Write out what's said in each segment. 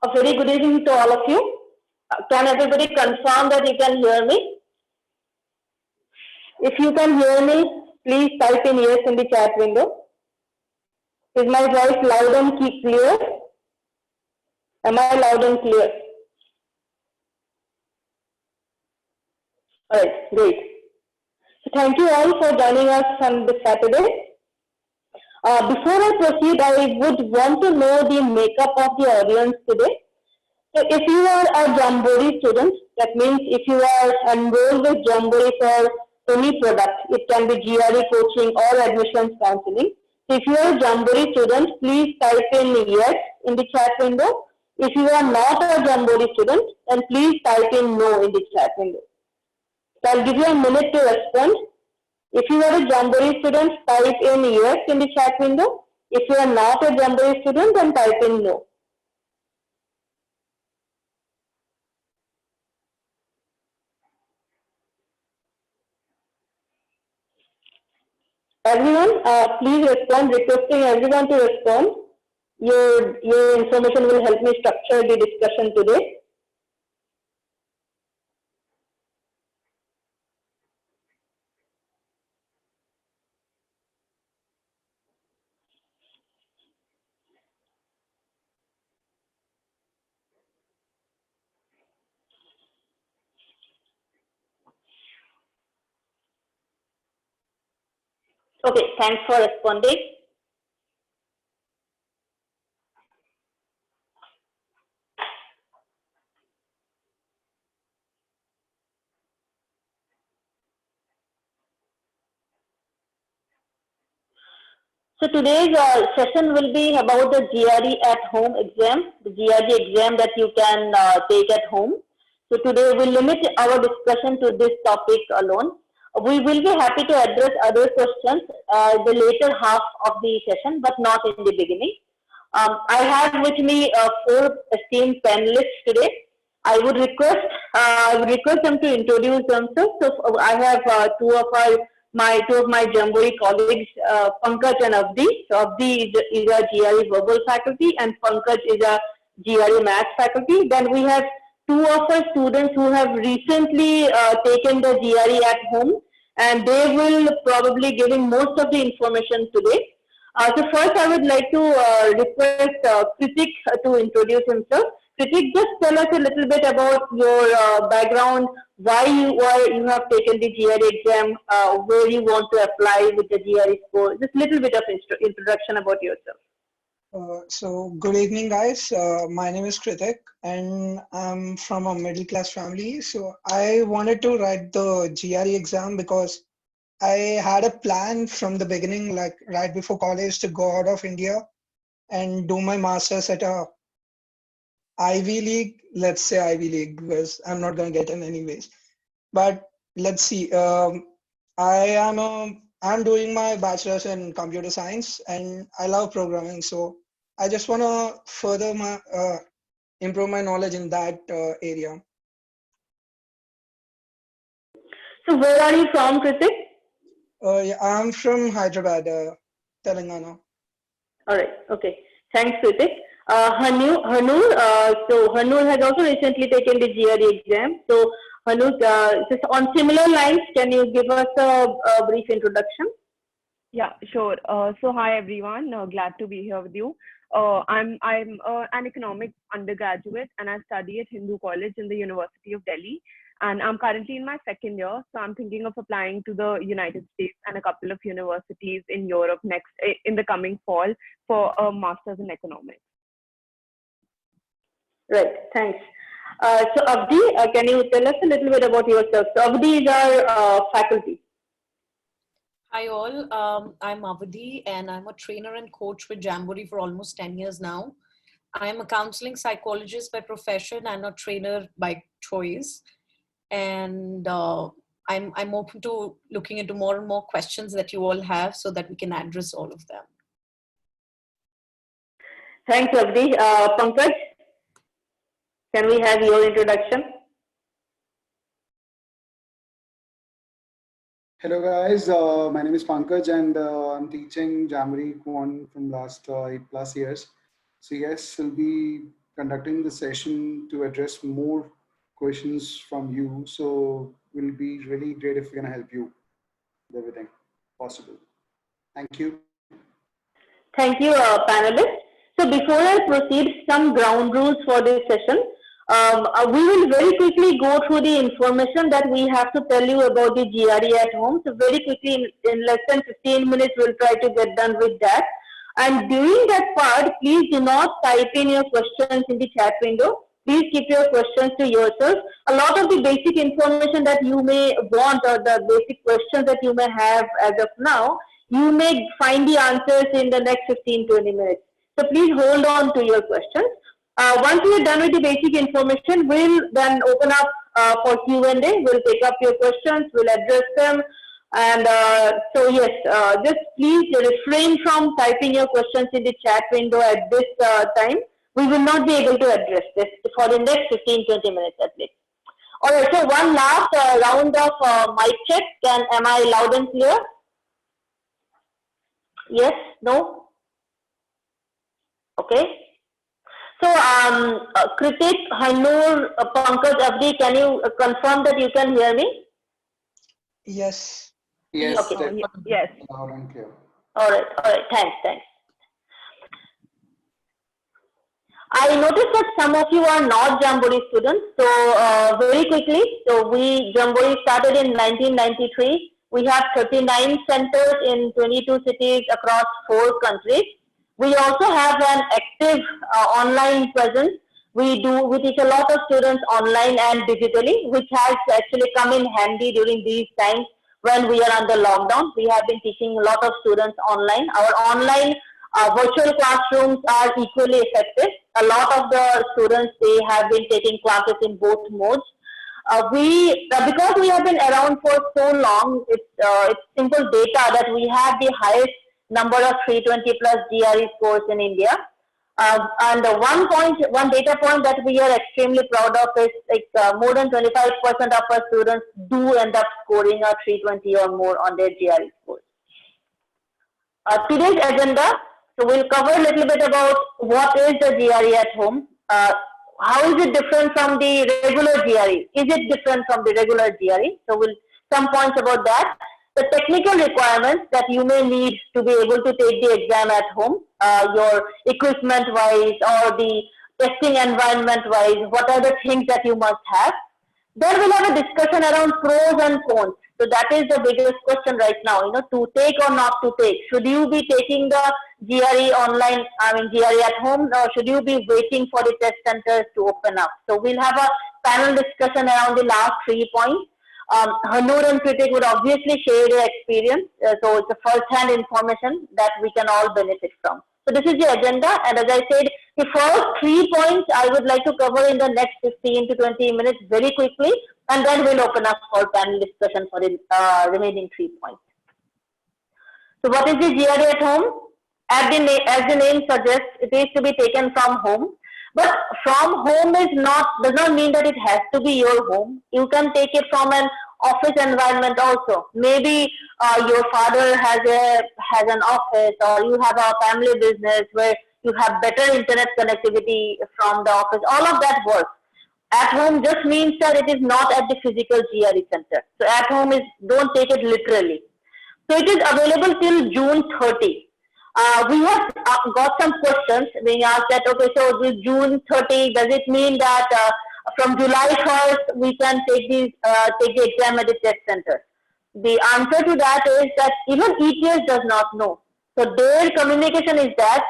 A very good evening to all of you. Can everybody confirm that you can hear me? If you can hear me, please type in yes in the chat window. Is my voice loud and clear? Am I loud and clear? Alright, great. So thank you all for joining us on this Saturday. Before I proceed, I would want to know the makeup of the audience today. So if you are a Jamboree student, that means if you are enrolled with Jamboree for any product, it can be GRE coaching or admissions counseling. So if you are a Jamboree student, please type in yes in the chat window. If you are not a Jamboree student, then please type in no in the chat window. So I'll give you a minute to respond. If you are a Jamboree student, type in yes in the chat window. If you are not a Jamboree student, then type in no. Everyone, please respond, requesting everyone to respond. Your information will help me structure the discussion today. Okay, thanks for responding. So today's session will be about the GRE at home exam, the GRE exam that you can take at home. So today we'll limit our discussion to this topic alone. We will be happy to address other questions the later half of the session, but not in the beginning. I have with me 4 esteemed panelists today. I would request them to introduce themselves. So I have two of my Jamboree colleagues, Pankaj and Avdi. So Avdi is a GRE verbal faculty, and Pankaj is a GRE math faculty. Then we have 2 of our students who have recently taken the GRE at home, and they will probably giving most of the information today. So first, I would like to request Kritik to introduce himself. Kritik, just tell us a little bit about your background, why you have taken the GRE exam, where you want to apply with the GRE score. Just a little bit of introduction about yourself. So good evening, guys. My name is Kritik, and I'm from a middle class family. So I wanted to write the GRE exam because I had a plan from the beginning, like right before college, to go out of India and do my master's at a Ivy League. Let's say Ivy League, because I'm not going to get in anyways. But let's see. I'm doing my bachelor's in computer science, and I love programming. So I just want to further my improve my knowledge in that area. So where are you from, Kritik? Yeah, I'm from Hyderabad, Telangana. All right. Okay. Thanks, Kritik. Hanur, so Hanur has also recently taken the GRE exam. So Hanur, just on similar lines, can you give us a brief introduction? Yeah, sure. So hi everyone. Glad to be here with you. I'm an economics undergraduate, and I study at Hindu College in the University of Delhi. And I'm currently in my 2nd year, so I'm thinking of applying to the United States and a couple of universities in Europe in the coming fall for a master's in economics. Right. Thanks. So Avdi, can you tell us a little bit about yourself? So Avdi is our faculty. Hi all, I'm Avdi, and I'm a trainer and coach with Jamboree for almost 10 years now. I'm a counseling psychologist by profession and a trainer by choice. And I'm open to looking into more and more questions that you all have so that we can address all of them. Thanks, Avdi. Pankaj, can we have your introduction? Hello guys, my name is Pankaj, and I'm teaching Jamboree Quant from last 8+ years. So yes, we'll be conducting the session to address more questions from you. So will be really great if we're gonna help you with everything possible. Thank you. Thank you, panelists. So before I proceed, some ground rules for this session. We will very quickly go through the information that we have to tell you about the GRE at home. So very quickly, in less than 15 minutes, we'll try to get done with that. And during that part, please do not type in your questions in the chat window. Please keep your questions to yourself. A lot of the basic information that you may want, or the basic questions that you may have as of now, you may find the answers in the next 15-20 minutes. So please hold on to your questions. Once we are done with the basic information, we'll then open up for Q&A. We'll take up your questions, we'll address them. And so yes, just please refrain from typing your questions in the chat window at this time. We will not be able to address this for the next 15-20 minutes at least. All right, so one last round of mic check. Am I loud and clear? Yes? No? Okay. So, Kritik, Hanur, Pankaj, Abdi, can you confirm that you can hear me? Yes. Yes. Okay. Yes. Loud and clear. All right. Thanks. I noticed that some of you are not Jamboree students. So, very quickly, Jamboree started in 1993. We have 39 centers in 22 cities across 4 countries. We also have an active online presence. We teach a lot of students online and digitally, which has actually come in handy during these times when we are under lockdown. We have been teaching a lot of students online. Our online virtual classrooms are equally effective. A lot of the students, they have been taking classes in both modes. Because we have been around for so long, it's simple data that we have the highest number of 320 plus GRE scores in India. And one data point that we are extremely proud of is more than 25% of our students do end up scoring a 320 or more on their GRE scores. Today's agenda, so we'll cover a little bit about what is the GRE at home. How is it different from the regular GRE? Is it different from the regular GRE? So some points about that. The technical requirements that you may need to be able to take the exam at home, your equipment wise or the testing environment wise, what are the things that you must have. Then we'll have a discussion around pros and cons. So that is the biggest question right now, to take or not to take. Should you be taking the GRE online, GRE at home, or should you be waiting for the test centers to open up? So we'll have a panel discussion around the last 3 points. Hanur and Kritik would obviously share their experience, so it's a first-hand information that we can all benefit from. So this is the agenda, and as I said, the first 3 points I would like to cover in the next 15 to 20 minutes very quickly, and then we'll open up for panel discussion for the remaining 3 points. So what is the GRE at home? As the name suggests, it is to be taken from home. But from home does not mean that it has to be your home. You can take it from an office environment also. Maybe your father has an office, or you have a family business where you have better internet connectivity from the office. All of that works. At home just means that it is not at the physical GRE center. So at home don't take it literally. So it is available till June 30. We have got some questions being asked that, okay, so this June 30, does it mean that from July 1st we can take the exam at the test center? The answer to that is that even ETS does not know. So their communication is that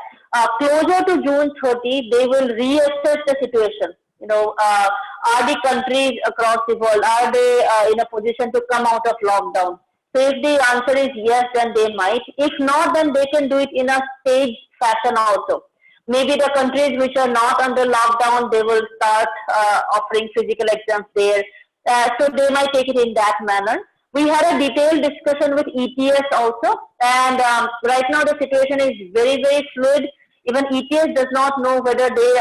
closer to June 30, they will reassess the situation. Are the countries across the world, are they in a position to come out of lockdown? So if the answer is yes, then they might. If not, then they can do it in a staged fashion also. Maybe the countries which are not under lockdown, they will start offering physical exams there. So they might take it in that manner. We had a detailed discussion with ETS also. And right now the situation is very, very fluid. Even ETS does not know whether they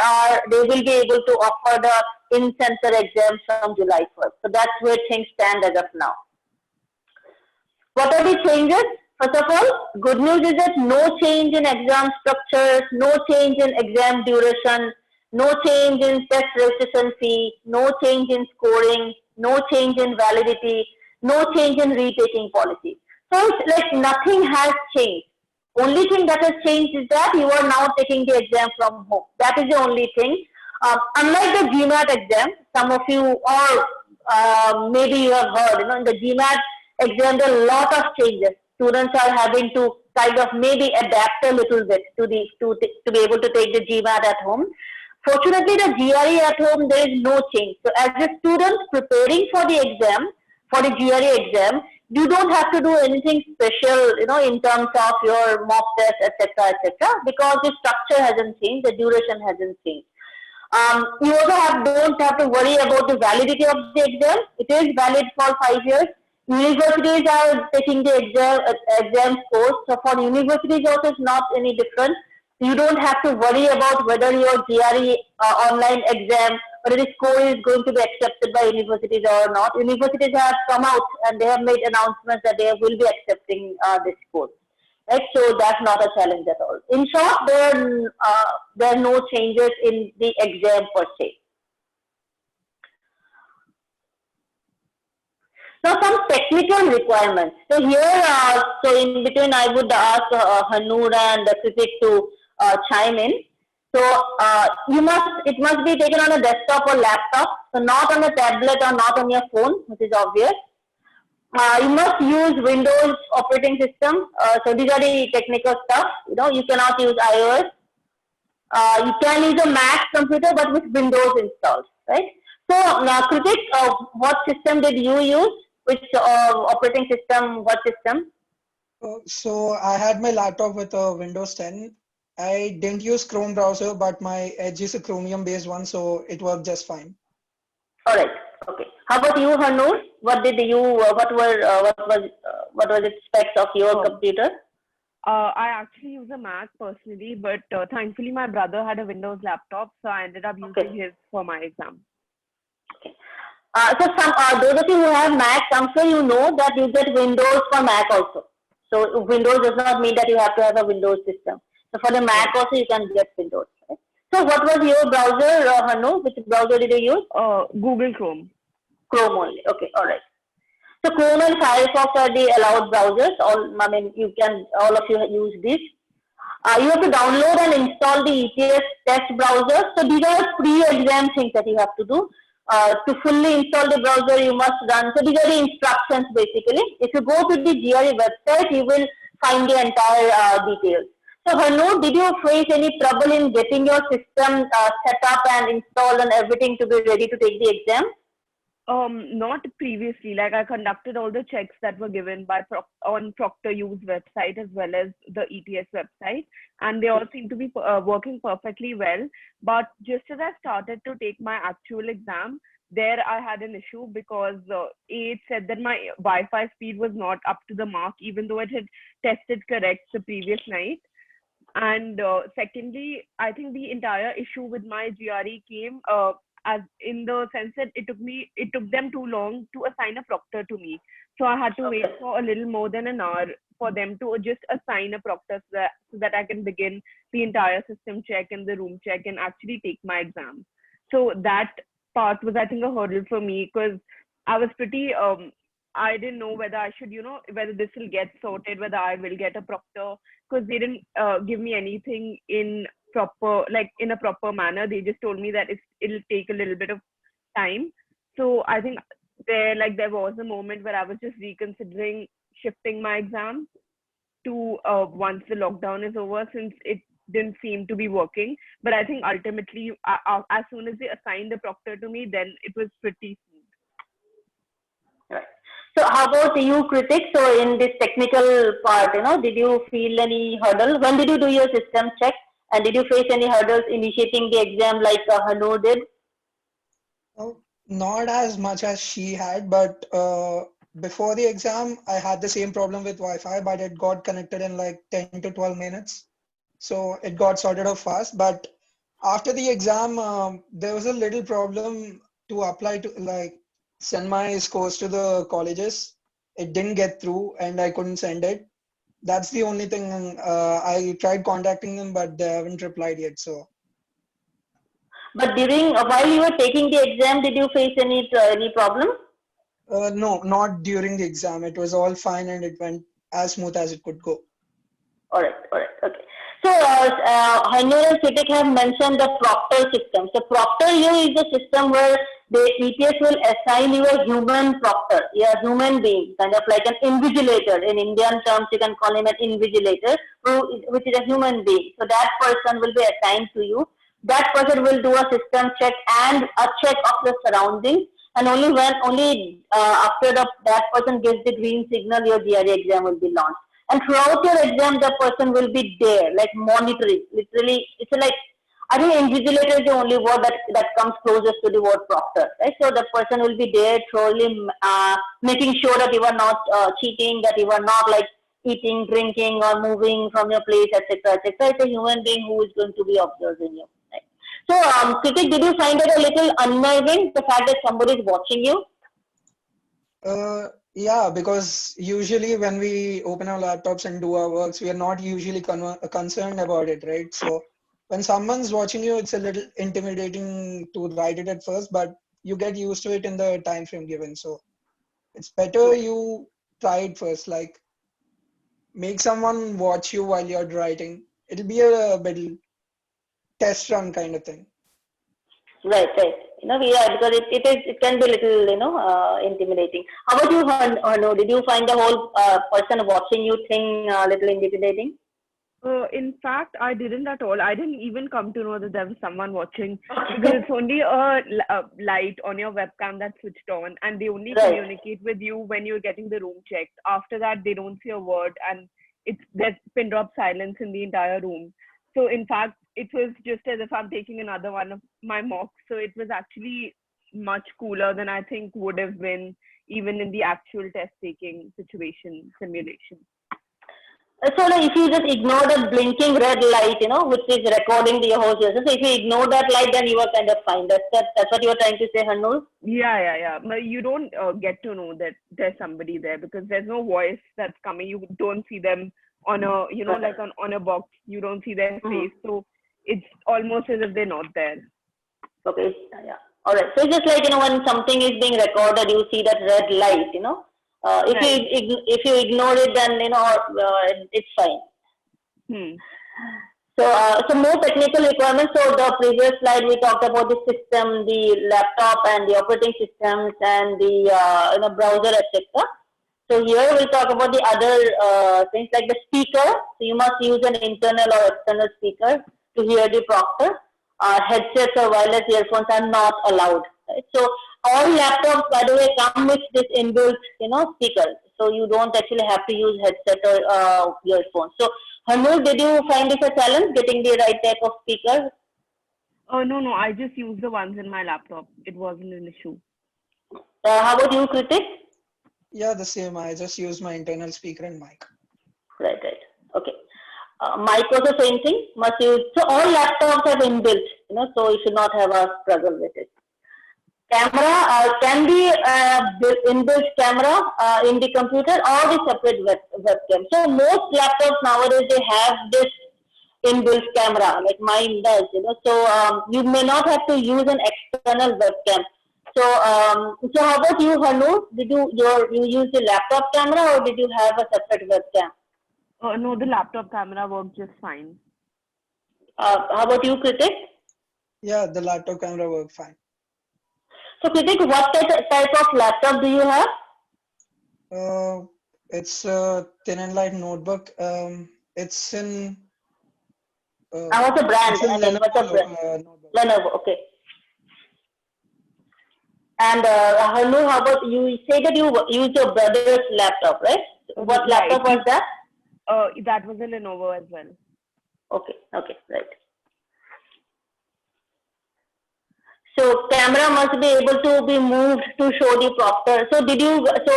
will be able to offer the in-center exams from July 1st. So that's where things stand as of now. What are the changes? First of all, good news is that no change in exam structures, no change in exam duration, No change in test registration fee, no change in scoring, no change in validity, no change in retaking policy. So it's like nothing has changed. Only thing that has changed is that you are now taking the exam from home. That is the only thing. Unlike the GMAT exam, some of you or maybe you have heard, in the GMAT exam there are a lot of changes. Students are having to kind of maybe adapt a little bit to be able to take the GMAT at home. Fortunately, the GRE at home there is no change. So as a student preparing for the exam, for the GRE exam, you don't have to do anything special, in terms of your mock test, etc., because the structure hasn't changed, the duration hasn't changed. You also don't have to worry about the validity of the exam. It is valid for 5 years. Universities are taking the exam scores. So for universities also it's not any different. You don't have to worry about whether your GRE online exam, whether the score is going to be accepted by universities or not. Universities have come out and they have made announcements that they will be accepting this score. Right, so that's not a challenge at all. In short, there are no changes in the exam per se. Now, some technical requirements. So here, so in between, I would ask Hanur and Kritik to chime in. So it must be taken on a desktop or laptop. So not on a tablet or not on your phone, which is obvious. You must use Windows operating system. So these are the technical stuff. You cannot use iOS. You can use a Mac computer, but with Windows installed, right? So Kritik, what system did you use? Which operating system? What system? So I had my laptop with a Windows 10. I didn't use Chrome browser, but my Edge is a Chromium based one, so it worked just fine. All right. Okay. How about you, Hanur? What did you? What was the specs of your computer? I actually use a Mac personally, but thankfully my brother had a Windows laptop, so I ended up using his for my exam. Okay. So those of you who have Mac, I'm sure you know that you get Windows for Mac also. So Windows does not mean that you have to have a Windows system. So for the Mac also you can get Windows. Right? So what was your browser, Hanu? Which browser did you use? Google Chrome. Chrome only. Okay, all right. So Chrome and Firefox are the allowed browsers. All of you use these. You have to download and install the ETS test browser. So these are pre-exam things that you have to do. To fully install the browser, you must run. So these are the instructions basically. If you go to the GRE website, you will find the entire details. So Hanu, did you face any trouble in getting your system set up and installed and everything to be ready to take the exam? Not previously. Like I conducted all the checks that were given by on ProctorU's website as well as the ETS website, and they all seem to be working perfectly well. But just as I started to take my actual exam, there I had an issue because it said that my Wi-Fi speed was not up to the mark, even though it had tested correct the previous night. And secondly, I think the entire issue with my GRE came as in the sense that it took them too long to assign a proctor to me. So I had to wait for a little more than an hour for them to just assign a proctor so that I can begin the entire system check and the room check and actually take my exam. So that part was, I think, a hurdle for me because I was pretty, I didn't know whether I should, whether this will get sorted, whether I will get a proctor, because they didn't give me anything in a proper manner. They just told me that it'll take a little bit of time. So I think there was a moment where I was just reconsidering shifting my exam to once the lockdown is over, since it didn't seem to be working. But I think ultimately, as soon as they assigned the proctor to me, then it was pretty smooth. Right. So how about you, Kritik? So in this technical part, did you feel any hurdle? When did you do your system check? And did you face any hurdles initiating the exam like Hanu did? Not as much as she had, but before the exam, I had the same problem with Wi-Fi, but it got connected in like 10 to 12 minutes. So it got sorted out fast. But after the exam, there was a little problem to apply to send my scores to the colleges. It didn't get through and I couldn't send it. That's the only thing. I tried contacting them, but they haven't replied yet. So But during while you were taking the exam, did you face any problem? No, not during the exam. It was all fine and it went as smooth as it could go. All right, all right, okay. So, Hanur and Kritik have mentioned the proctor system. So, proctor you is the system where the ETS will assign you a human proctor, a human being, kind of like an invigilator. In Indian terms, you can call him an invigilator, which is a human being. So, that person will be assigned to you. That person will do a system check and a check of the surroundings. And only after that person gives the green signal, your GRE exam will be launched. And throughout your exam, the person will be there, like monitoring. Literally, it's like, I think invigilator is the only word that comes closest to the word proctor, right? So the person will be there, thoroughly making sure that you are not cheating, that you are not like eating, drinking, or moving from your place, etc., etc. It's a human being who is going to be observing you. Right? So, Kritik, did you find it a little unnerving, the fact that somebody is watching you? Yeah, because usually when we open our laptops and do our works, we are not usually concerned about it, right? So when someone's watching you, it's a little intimidating to write it at first, but you get used to it in the time frame given. So it's better you try it first, like make someone watch you while you're writing. It'll be a bit test run kind of thing. Right, right. Yeah, because it can be a little, intimidating. How about you, Hanu? Did you find the whole person watching you thing a little intimidating? In fact, I didn't at all. I didn't even come to know that there was someone watching because it's only a light on your webcam that's switched on, and they only Right. communicate with you when you're getting the room checked. After that, they don't say a word, and there's pin drop silence in the entire room. So in fact, it was just as if I'm taking another one of my mocks. So it was actually much cooler than I think would have been even in the actual test taking simulation. So like, if you just ignore the blinking red light, which is recording the whole session. So if you ignore that light, then you are kind of fine. That's what you were trying to say, Hanu? Yeah. But you don't get to know that there's somebody there because there's no voice that's coming. You don't see them on a, like on a box. You don't see their face. So it's almost as if they're not there. Okay, yeah. All right. So it's just like, when something is being recorded, you see that red light, If you ignore it, then, it's fine. So more technical requirements. So the previous slide we talked about the system, the laptop, and the operating systems, and the browser, etc. So here we'll talk about the other things like the speaker. So you must use an internal or external speaker to hear the proctor. Headsets or wireless earphones are not allowed. Right? So all laptops, by the way, come with this inbuilt, speaker. So you don't actually have to use headset or earphones. So Hanu, did you find this a challenge getting the right type of speaker? No. I just used the ones in my laptop. It wasn't an issue. How about you, Kritik? Yeah, the same. I just use my internal speaker and mic. Right. Okay. Mic was the same thing. Must use. So all laptops have inbuilt, so you should not have a struggle with it. Camera can be inbuilt camera in the computer or the separate webcam. So most laptops nowadays they have this inbuilt camera, like mine does. So you may not have to use an external webcam. So how about you, Hanu? Did you use the laptop camera or did you have a separate webcam? No, the laptop camera worked just fine. How about you, Kritik? Yeah, the laptop camera worked fine. So, Kritik, what type of laptop do you have? It's a thin and light notebook. It's in. What's the brand? It's a Lenovo notebook. Lenovo, okay. And Hanu, how about you? Say that you use your brother's laptop, right? What laptop was that? That was a Lenovo as well. Okay, right. So camera must be able to be moved to show the proctor. So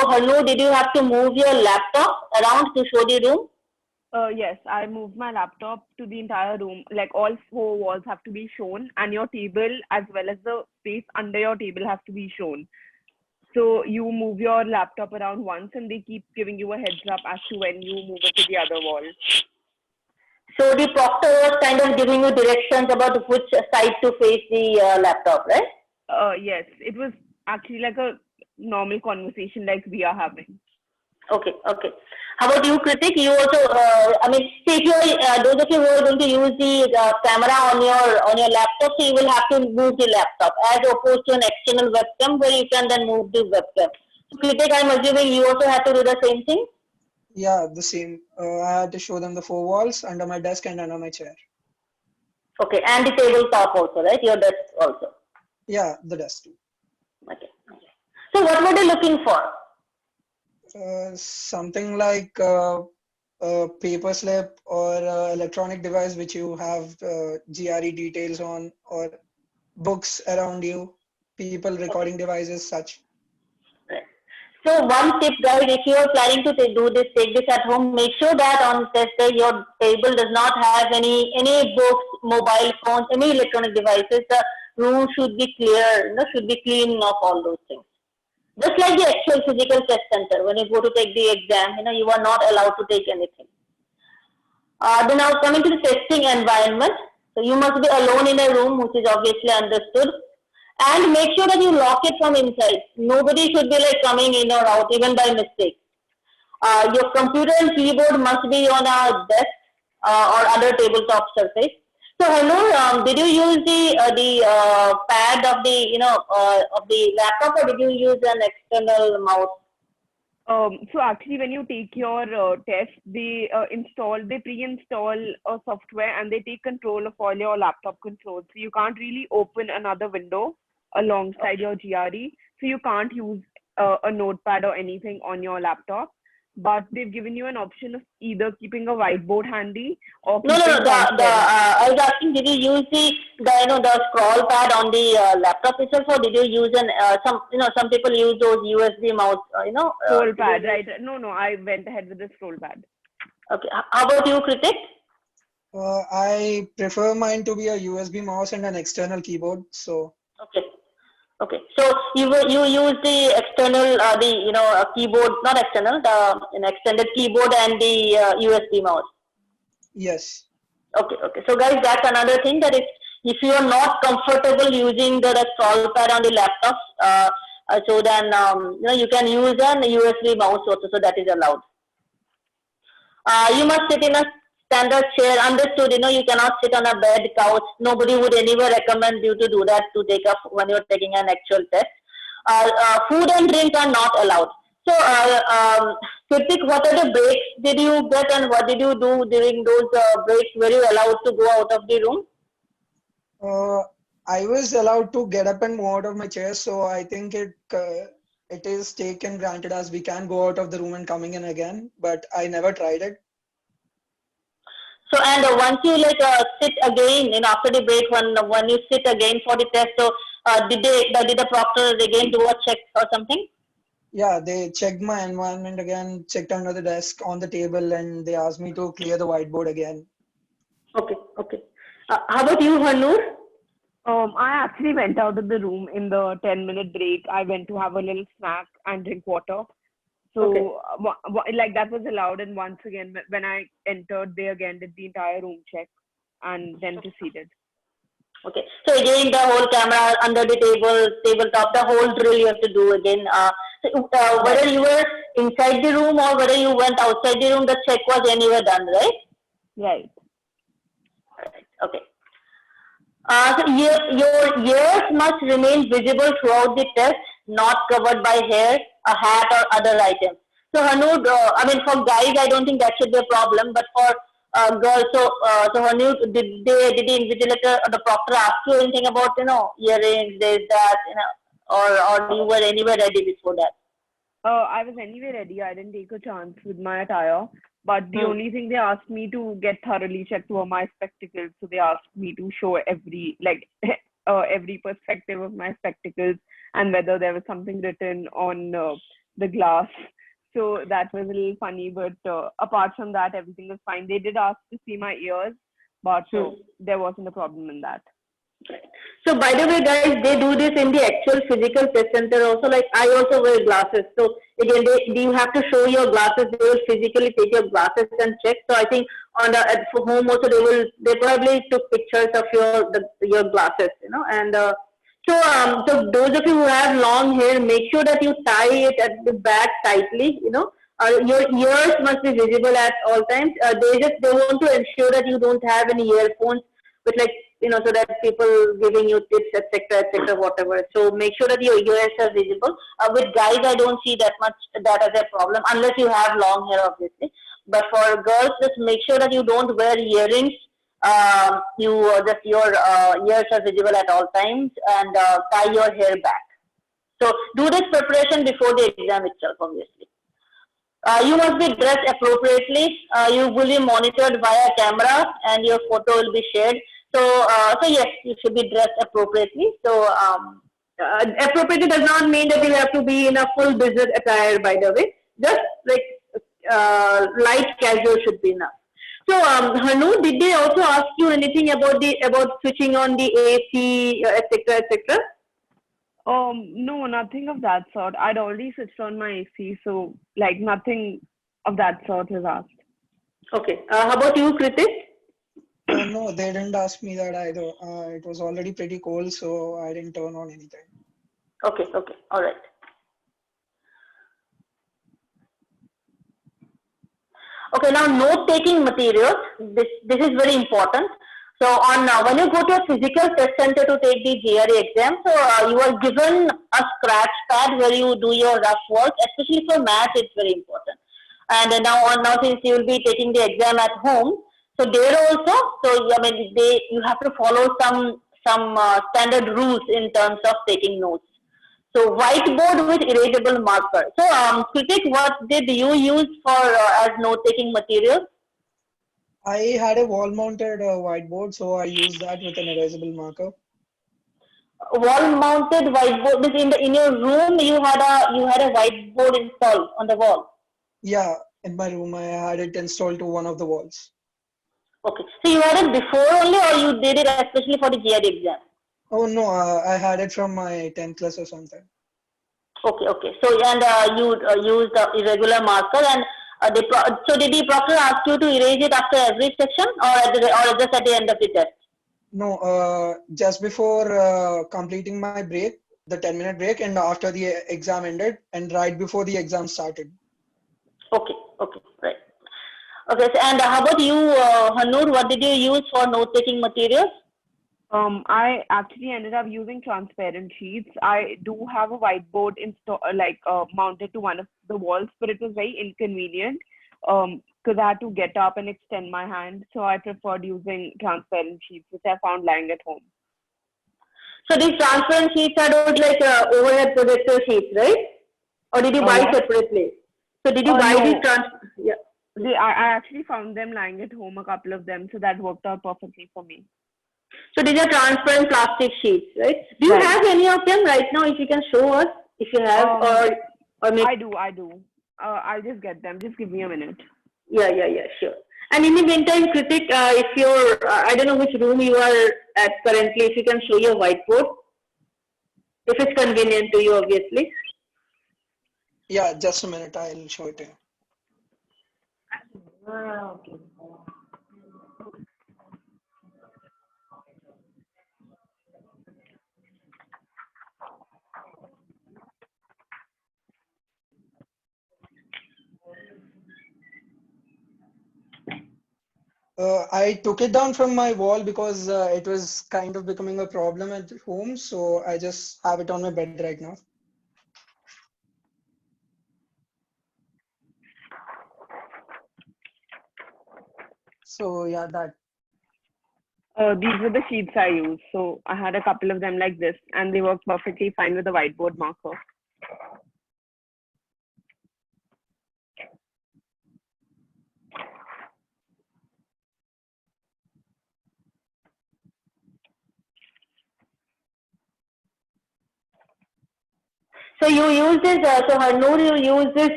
Hanu, did you have to move your laptop around to show the room? Yes, I moved my laptop to the entire room. Like all 4 walls have to be shown, and your table as well as the space under your table has to be shown. So you move your laptop around once, and they keep giving you a heads up as to when you move it to the other wall. So the proctor was kind of giving you directions about which side to face the laptop, right? Yes, it was actually like a normal conversation like we are having. Okay, okay. How about you, Kritik? You also, I mean, see, if you are, those of you who are going to use the camera on your laptop, so you will have to move the laptop as opposed to an external webcam where you can then move the webcam. So, Kritik, I'm assuming you also have to do the same thing. Yeah, the same. I had to show them the four walls under my desk and under my chair. Okay, and the tabletop also, right? Your desk also. Yeah, the desk too. Okay. Okay. So, what were they looking for? Something like a paper slip or electronic device which you have GRE details on, or books around you, people recording devices, such. Right. So one tip, guys, if you are planning to do this, take this at home, make sure that on test day your table does not have any books, mobile phones, any electronic devices. The room should be clear, should be clean of all those things. Just like the actual physical test center, when you go to take the exam, you are not allowed to take anything. Then now coming to the testing environment, so you must be alone in a room, which is obviously understood, and make sure that you lock it from inside. Nobody should be like coming in or out, even by mistake. Your computer and keyboard must be on a desk or other tabletop surface. So, Hanur, did you use the pad of the laptop, or did you use an external mouse? So actually, when you take your test, they pre-install a software and they take control of all your laptop controls. So you can't really open another window alongside your GRE. So you can't use a notepad or anything on your laptop. But they've given you an option of either keeping a whiteboard handy or No, no, keeping no. I was asking, did you use the scroll pad on the laptop itself, or did you use some people use those USB mouse, scroll pad, right? No, I went ahead with the scroll pad. Okay. How about you, Kritik? I prefer mine to be a USB mouse and an external keyboard. So Okay. Okay. So you use the external, keyboard, not external, the extended keyboard and the USB mouse. yes. Okay, okay. So guys, that's another thing, that if you are not comfortable using the scroll pad on the laptop, so then you can use an USB mouse also, so that is allowed. You must sit in a standard chair. Understood? You cannot sit on a bed, couch. Nobody would anywhere recommend you to do that, to take up when you're taking an actual test. Food and drink are not allowed. So, Kritik, what are the breaks did you get, and what did you do during those breaks? Were you allowed to go out of the room? I was allowed to get up and move out of my chair, so I think it is taken granted as we can go out of the room and coming in again. But I never tried it. So, and once you sit again, after the break, when you sit again for the test, so did the proctor again do a check or something? Yeah, they checked my environment again, checked under the desk, on the table, and they asked me to clear the whiteboard again. Okay, okay. How about you, Hanur? I actually went out of the room in the 10-minute break. I went to have a little snack and drink water. So, like, that was allowed. And once again, when I entered, they again did the entire room check and then proceeded. Okay. So again, the whole camera under the tabletop, the whole drill you have to do again. Whether you were inside the room or whether you went outside the room, the check was anywhere done, right? Right. Okay. So your ears must remain visible throughout the test, not covered by hair, a hat, or other items. So Hanud, for guys, I don't think that should be a problem, but for girls, so Hanud, did the invigilator or the proctor ask you anything about earrings, this, that, or you were anywhere ready before that? I was anyway ready. I didn't take a chance with my attire. But the only thing they asked me to get thoroughly checked were my spectacles. So they asked me to show every perspective of my spectacles and whether there was something written on the glass. So that was a little funny. But apart from that, everything was fine. They did ask to see my ears, but there wasn't a problem in that. So by the way, guys, they do this in the actual physical test center also. Like I also wear glasses. So again, you have to show your glasses. They will physically take your glasses and check. So I think on the at home also they probably took pictures of your glasses, and so those of you who have long hair, make sure that you tie it at the back tightly. Your ears must be visible at all times. They want to ensure that you don't have any earphones with like so that people giving you tips, etc., whatever. So make sure that your ears are visible. With guys, I don't see that much that as a problem unless you have long hair, obviously. But for girls, just make sure that you don't wear earrings. You just your ears are visible at all times, and tie your hair back. So do this preparation before the exam itself, obviously. You must be dressed appropriately. You will be monitored via camera, and your photo will be shared. So yes, you should be dressed appropriately. So appropriately does not mean that you have to be in a full business attire. By the way, just like light casual should be enough. So Hanu, did they also ask you anything about switching on the AC, etc.? No, nothing of that sort. I'd already switched on my AC, so like nothing of that sort was asked. Okay. How about you, Kritik? No, they didn't ask me that either. It was already pretty cold, so I didn't turn on anything. Okay, all right. Okay, now note-taking materials. This is very important. So on when you go to a physical test center to take the GRE exam, so you are given a scratch pad where you do your rough work. Especially for math, it's very important. And now since you will be taking the exam at home, so there also, so I mean you have to follow some standard rules in terms of taking notes. So whiteboard with erasable marker. So Kritik, what did you use for as note-taking material? I had a wall-mounted whiteboard, so I used that with an erasable marker. Wall-mounted whiteboard. In your room, you had a whiteboard installed on the wall. Yeah, in my room, I had it installed to one of the walls. Okay. So you had it before only, or you did it especially for the GRE exam? Oh no, I had it from my 10th class or something. Okay. So and you used the irregular marker, and so did the proctor ask you to erase it after every section, or just at the end of the test? No, just before completing my break, the 10-minute break, and after the exam ended, and right before the exam started. Okay, right. Okay, so, and how about you, Hanur? What did you use for note-taking materials? I actually ended up using transparent sheets. I do have a whiteboard mounted to one of the walls, but it was very inconvenient because I had to get up and extend my hand. So I preferred using transparent sheets, which I found lying at home. So these transparent sheets are those like overhead projector sheets, right? Or did you buy separately? So did you buy no. these I actually found them lying at home, a couple of them, so that worked out perfectly for me. So these are transparent plastic sheets, right? Do you have any of them right now? If you can show us, if you have, or maybe I do. I'll just get them. Just give me a minute. Yeah, sure. And in the meantime, Kritik, if you're, I don't know which room you are at currently, if you can show your whiteboard, if it's convenient to you, obviously. Yeah, just a minute. I'll show it to you. Okay. I took it down from my wall because it was kind of becoming a problem at home. So I just have it on my bed right now. So yeah, that. These were the sheets I used. So I had a couple of them like this, and they worked perfectly fine with the whiteboard marker. So you use this, so Harnoor, you use this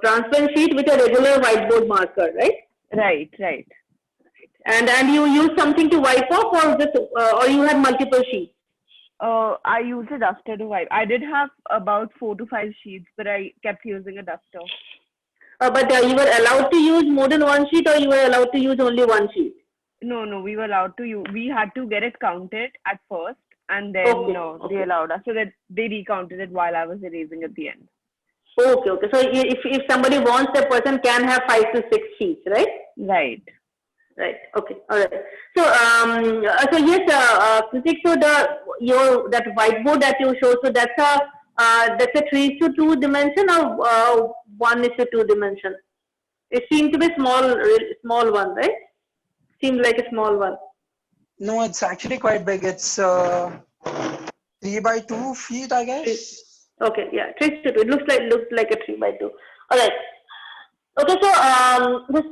transparent sheet with a regular whiteboard marker, right? Right. And you use something to wipe off, or just or you had multiple sheets? I used a duster to wipe. I did have about 4 to 5 sheets, but I kept using a duster. But you were allowed to use more than one sheet, or you were allowed to use only one sheet? No, we were allowed to use. We had to get it counted at first, and then Okay. they allowed us, so that they recounted it while I was erasing at the end. Okay. So if somebody wants, the person can have 5 to 6 sheets, right? Right. Right. Okay. All right. So so yes, Kritik, so that whiteboard that you showed, so that's a 3:2 dimension, or 1:2 dimension. It seemed to be small one, right? Seems like a small one. No, it's actually quite big. It's 3 by 2 feet, I guess. Okay. Yeah. 3:2. It looks like a 3:2. All right. Okay. So this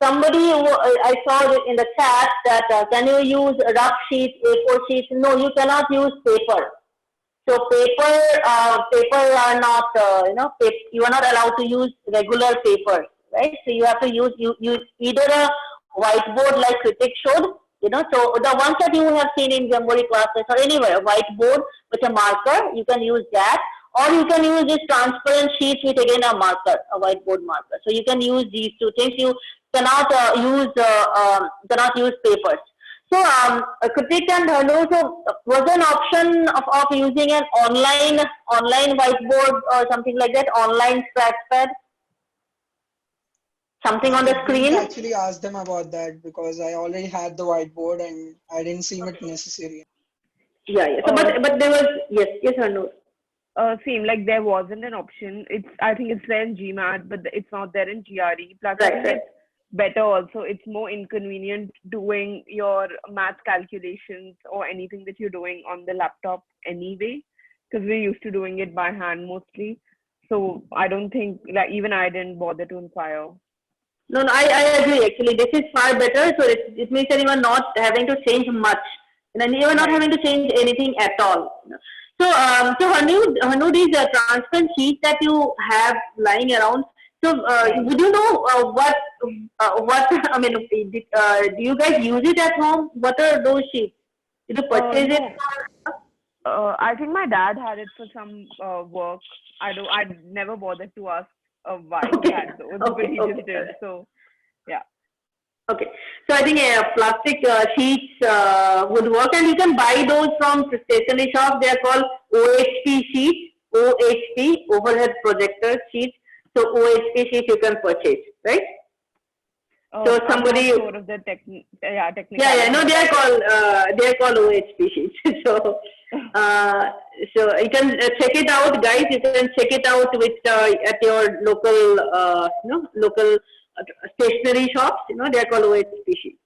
somebody I saw in the chat that can you use rough sheets, A4 sheets? No, you cannot use paper. So paper are not you are not allowed to use regular papers, right? So you have to use either a whiteboard like Kritik showed, So the ones that you have seen in Jamboree classes or anywhere, a whiteboard with a marker, you can use that, or you can use this transparent sheets with again a marker, a whiteboard marker. So you can use these two things. You cannot use papers. So, Kritik and Hanu, so was an option of using an online whiteboard or something like that, online scratch pad, something on the I screen? didn't actually ask them about that because I already had the whiteboard and I didn't seem it necessary. Yeah. So, but there was yes, Hanu. Same, like there wasn't an option. I think it's there in GMAT, but it's not there in GRE. Plus, I think it's better also. It's more inconvenient doing your math calculations or anything that you're doing on the laptop anyway, because we're used to doing it by hand mostly. So I don't think, like, even I didn't bother to inquire. No, I agree. Actually, this is far better. So it means that you are not having to change much, and you are not having to change anything at all. So, Hanu, these transparent sheets that you have lying around. So, would you know what I mean? Do you guys use it at home? What are those sheets? Did you purchase it? I think my dad had it for some work. I never bothered to ask why he had those, but he just did. So, yeah. Okay, so I think plastic sheets would work, and you can buy those from stationery shops. They are called OHP sheets, OHP, overhead projector sheets. So OHP sheets you can purchase, right? So somebody. I'm not sure of the technical. No, they are called OHP sheets. So so you can check it out, guys. You can check it out with at your local local stationery shops. They are called OHP sheets.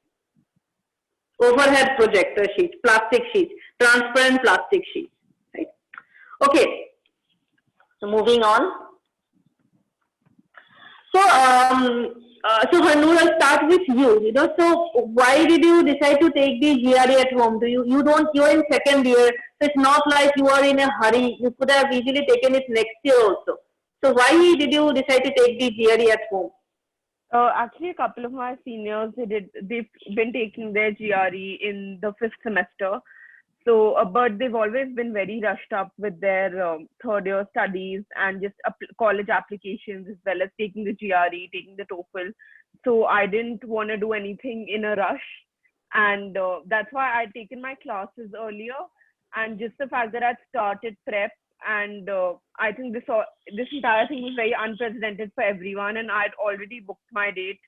Overhead projector sheets, plastic sheets, transparent plastic sheets. Right. Okay. So moving on. So so Hanu, I'll start with you. So why did you decide to take the GRE at home? You're in second year, so it's not like you are in a hurry. You could have easily taken it next year also. So why did you decide to take the GRE at home? Actually, a couple of my seniors, they've been taking their GRE in the 5th semester. So, but they've always been very rushed up with their third year studies and just college applications, as well as taking the GRE, taking the TOEFL. So I didn't want to do anything in a rush. And that's why I'd taken my classes earlier. And just the fact that I'd started prep, and I think this entire thing was very unprecedented for everyone. And I'd already booked my date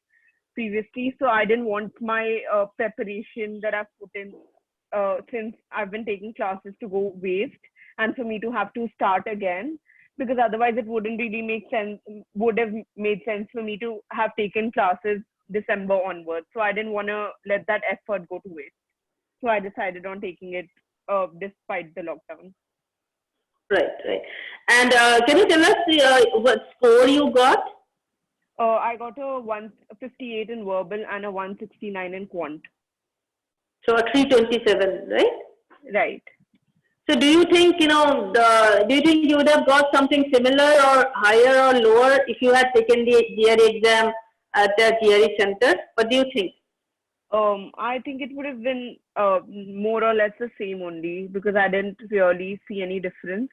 previously. So I didn't want my preparation that I've put in since I've been taking classes to go waste, and for me to have to start again, because otherwise it would have made sense for me to have taken classes December onwards. So I didn't want to let that effort go to waste. So I decided on taking it despite the lockdown. Right. And can you tell us what score you got? I got a 158 in verbal and a 169 in quant. So a 327, right? Right. So do you think, do you think you would have got something similar or higher or lower if you had taken the GRE exam at the GRE center? What do you think? I think it would have been more or less the same only because I didn't really see any difference.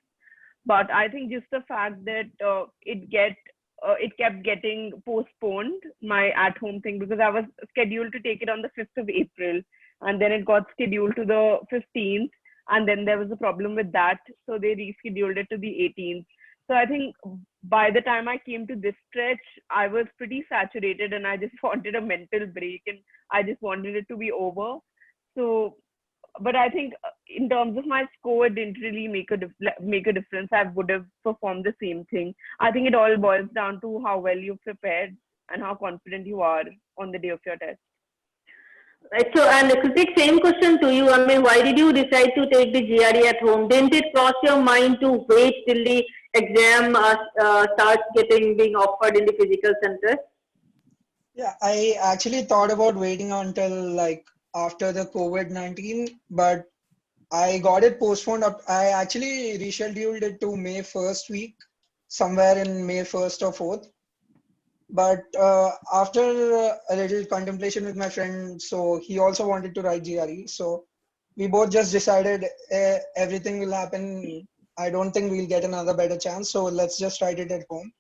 But I think just the fact that it kept getting postponed, my at-home thing, because I was scheduled to take it on the 5th of April, and then it got scheduled to the 15th, and then there was a problem with that, so they rescheduled it to the 18th. So I think by the time I came to this stretch, I was pretty saturated, and I just wanted a mental break, and I just wanted it to be over. So but I think in terms of my score, it didn't really make a difference. I would have performed the same thing. I think it all boils down to how well you prepared and how confident you are on the day of your test. Right. So, and Kritik, same question to you. I mean, why did you decide to take the GRE at home? Didn't it cross your mind to wait till the exam starts being offered in the physical center? Yeah, I actually thought about waiting until like after the COVID-19, but I got it postponed up. I actually rescheduled it to May 1st week, somewhere in May 1st or 4th. But after a little contemplation with my friend, so he also wanted to write GRE. So we both just decided everything will happen. I don't think we'll get another better chance. So let's just write it at home.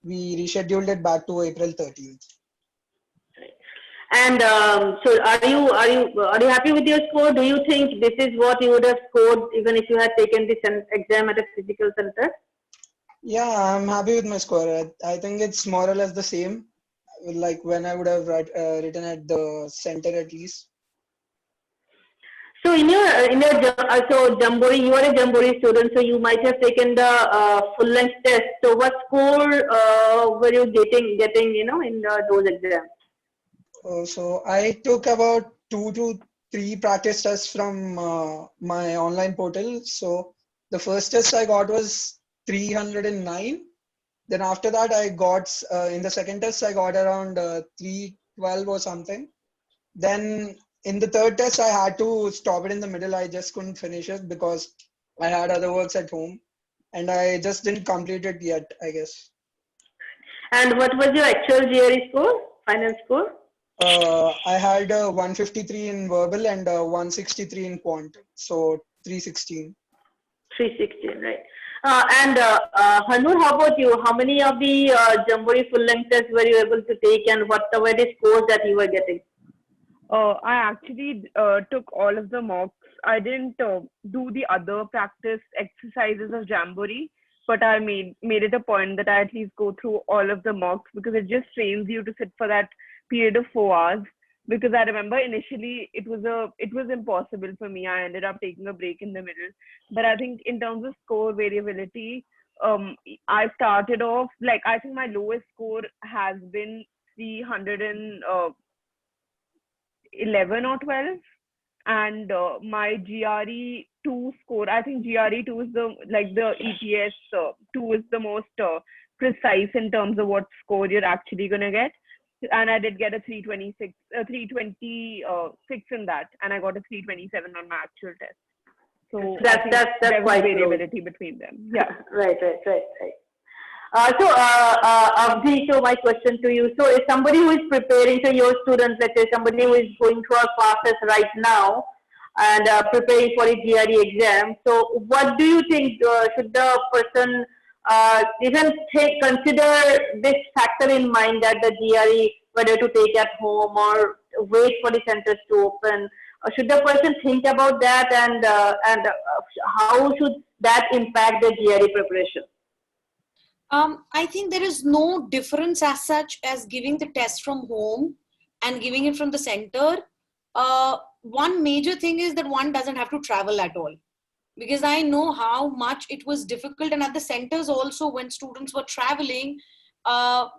We rescheduled it back to April 30th. And so, are you happy with your score? Do you think this is what you would have scored even if you had taken this exam at a physical center? Yeah, I'm happy with my score. I think it's more or less the same, like when I would have written at the center at least. So so Jamboree, you are a Jamboree student, so you might have taken the full length test. So what score were you getting in those exams? So I took about 2 to 3 practice tests from my online portal. So the first test I got was 309. Then after that, I got in the second test I got around 312 or something. Then in the third test, I had to stop it in the middle. I just couldn't finish it because I had other works at home, and I just didn't complete it yet, I guess. And what was your actual GRE score, final score? I had 153 in verbal and 163 in quant, so 316. 316, right. Hanur, how about you? How many of the Jamboree full length tests were you able to take, and what were the scores that you were getting? I actually took all of the mocks. I didn't do the other practice exercises of Jamboree, but I made it a point that I at least go through all of the mocks because it just trains you to sit for that period of 4 hours. Because I remember initially it was impossible for me. I ended up taking a break in the middle. But I think in terms of score variability, I started off like I think my lowest score has been 311 or 12, and my GRE 2 score. I think GRE 2 is the ETS 2 is the most precise in terms of what score you're actually gonna get. And I did get a 326 in that, and I got a 327 on my actual test. So that's there was quite variability between them. Yeah. Right. Abdi, so my question to you. So if somebody who is preparing, so your students, let's say somebody who is going through our classes right now and preparing for a GRE exam, so what do you think should the person consider this factor in mind that the GRE, whether to take at home or wait for the centers to open? Should the person think about that, and how should that impact the GRE preparation? I think there is no difference as such as giving the test from home and giving it from the center. One major thing is that one doesn't have to travel at all. Because I know how much it was difficult, and at the centers also when students were traveling,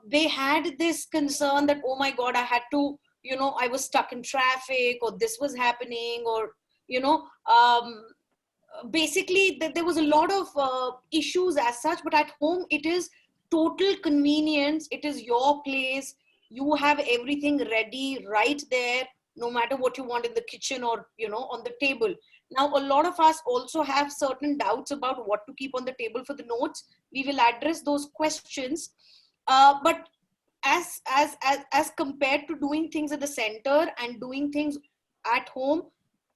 they had this concern that, oh my God, I had to, I was stuck in traffic, or this was happening, or, basically there was a lot of issues as such. But at home, it is total convenience. It is your place. You have everything ready right there, no matter what you want in the kitchen or, on the table. Now, a lot of us also have certain doubts about what to keep on the table for the notes. We will address those questions. But as compared to doing things at the center and doing things at home,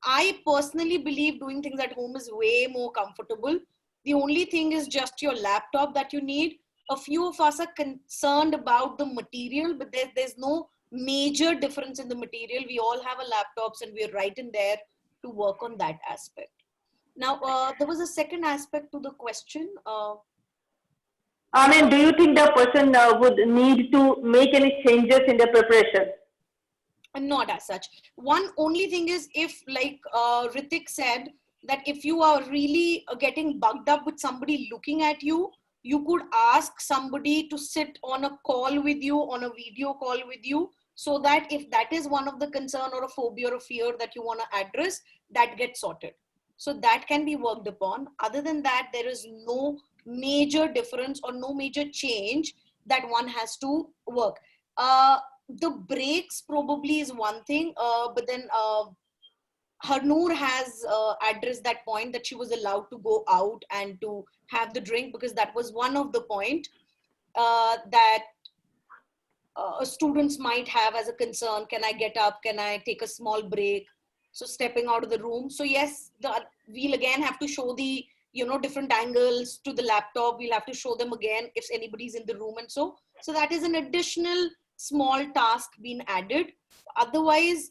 I personally believe doing things at home is way more comfortable. The only thing is just your laptop that you need. A few of us are concerned about the material, but there's no major difference in the material. We all have a laptops and we're right in there to work on that aspect. Now, there was a second aspect to the question. I mean, do you think the person would need to make any changes in the preparation? Not as such. One only thing is, if like Ritik said, that if you are really getting bugged up with somebody looking at you, you could ask somebody to sit on a call with you, on a video call with you, so that if that is one of the concern or a phobia or a fear that you want to address, that gets sorted. So that can be worked upon. Other than that, there is no major difference or no major change that one has to work. The breaks probably is one thing, but then Harnoor has addressed that point that she was allowed to go out and to have the drink, because that was one of the point that students might have as a concern. Can I get up? Can I take a small break? So stepping out of the room. So yes, we'll again have to show the, different angles to the laptop. We'll have to show them again if anybody's in the room and so that is an additional small task being added. Otherwise,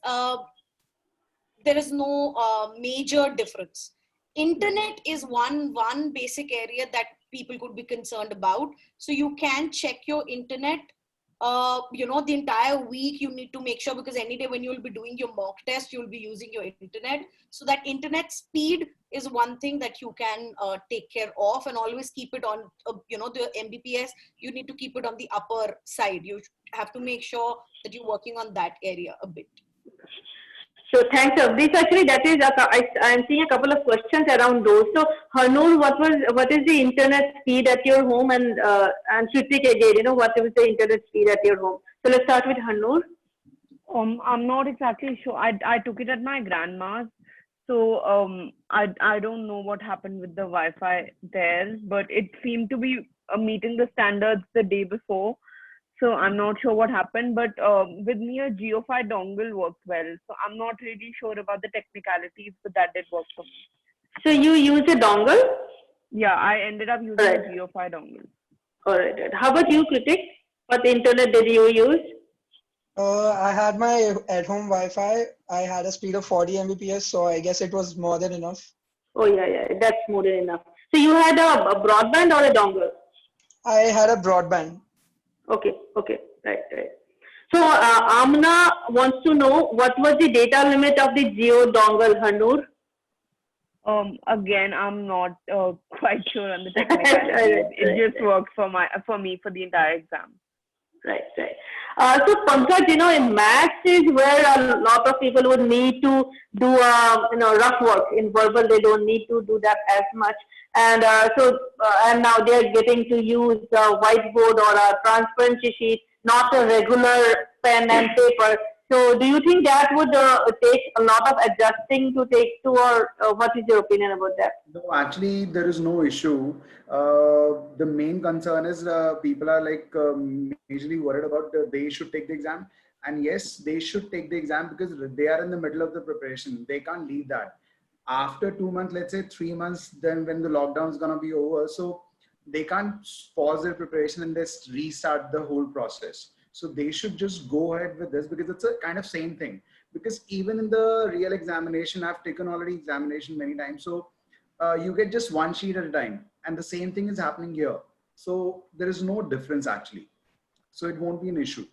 there is no major difference. Internet is one basic area that people could be concerned about. So you can check your internet, the entire week. You need to make sure, because any day when you will be doing your mock test, you will be using your internet. So that internet speed is one thing that you can take care of, and always keep it on, the Mbps, you need to keep it on the upper side. You have to make sure that you're working on that area a bit. So thanks, Avdish. Actually, that is, I'm seeing a couple of questions around those. So Harnoor, what is the internet speed at your home, and Shrutik again, what is the internet speed at your home? So let's start with Harnoor. I'm not exactly sure. I took it at my grandma's. So I don't know what happened with the Wi-Fi there, but it seemed to be meeting the standards the day before. So I'm not sure what happened, but with me a JioFi dongle worked well. So I'm not really sure about the technicalities, but that did work for me. So you use a dongle? Yeah, I ended up using a JioFi dongle. All right. How about you, Kritik? What internet did you use? I had my at-home Wi-Fi. I had a speed of 40 Mbps, so I guess it was more than enough. Oh yeah, that's more than enough. So you had a broadband or a dongle? I had a broadband. Okay, right. So Amna wants to know what was the data limit of the Jio dongle, Harnoor? Again, I'm not quite sure on the technicalities. It just worked for me for the entire exam. Right. So Pankaj, in maths is where a lot of people would need to do rough work. In verbal, they don't need to do that as much. And and now they are getting to use a whiteboard or a transparency sheet, not a regular pen and paper. So do you think that would take a lot of adjusting to take to, or what is your opinion about that? No, actually, there is no issue. The main concern is people are like majorly worried about they should take the exam. And yes, they should take the exam because they are in the middle of the preparation. They can't leave that. After 2 months, let's say 3 months, then when the lockdown is going to be over, so they can't pause their preparation and just restart the whole process. So they should just go ahead with this, because it's a kind of same thing. Because even in the real examination, I've taken already examination many times. So you get just one sheet at a time, and the same thing is happening here. So there is no difference actually. So it won't be an issue.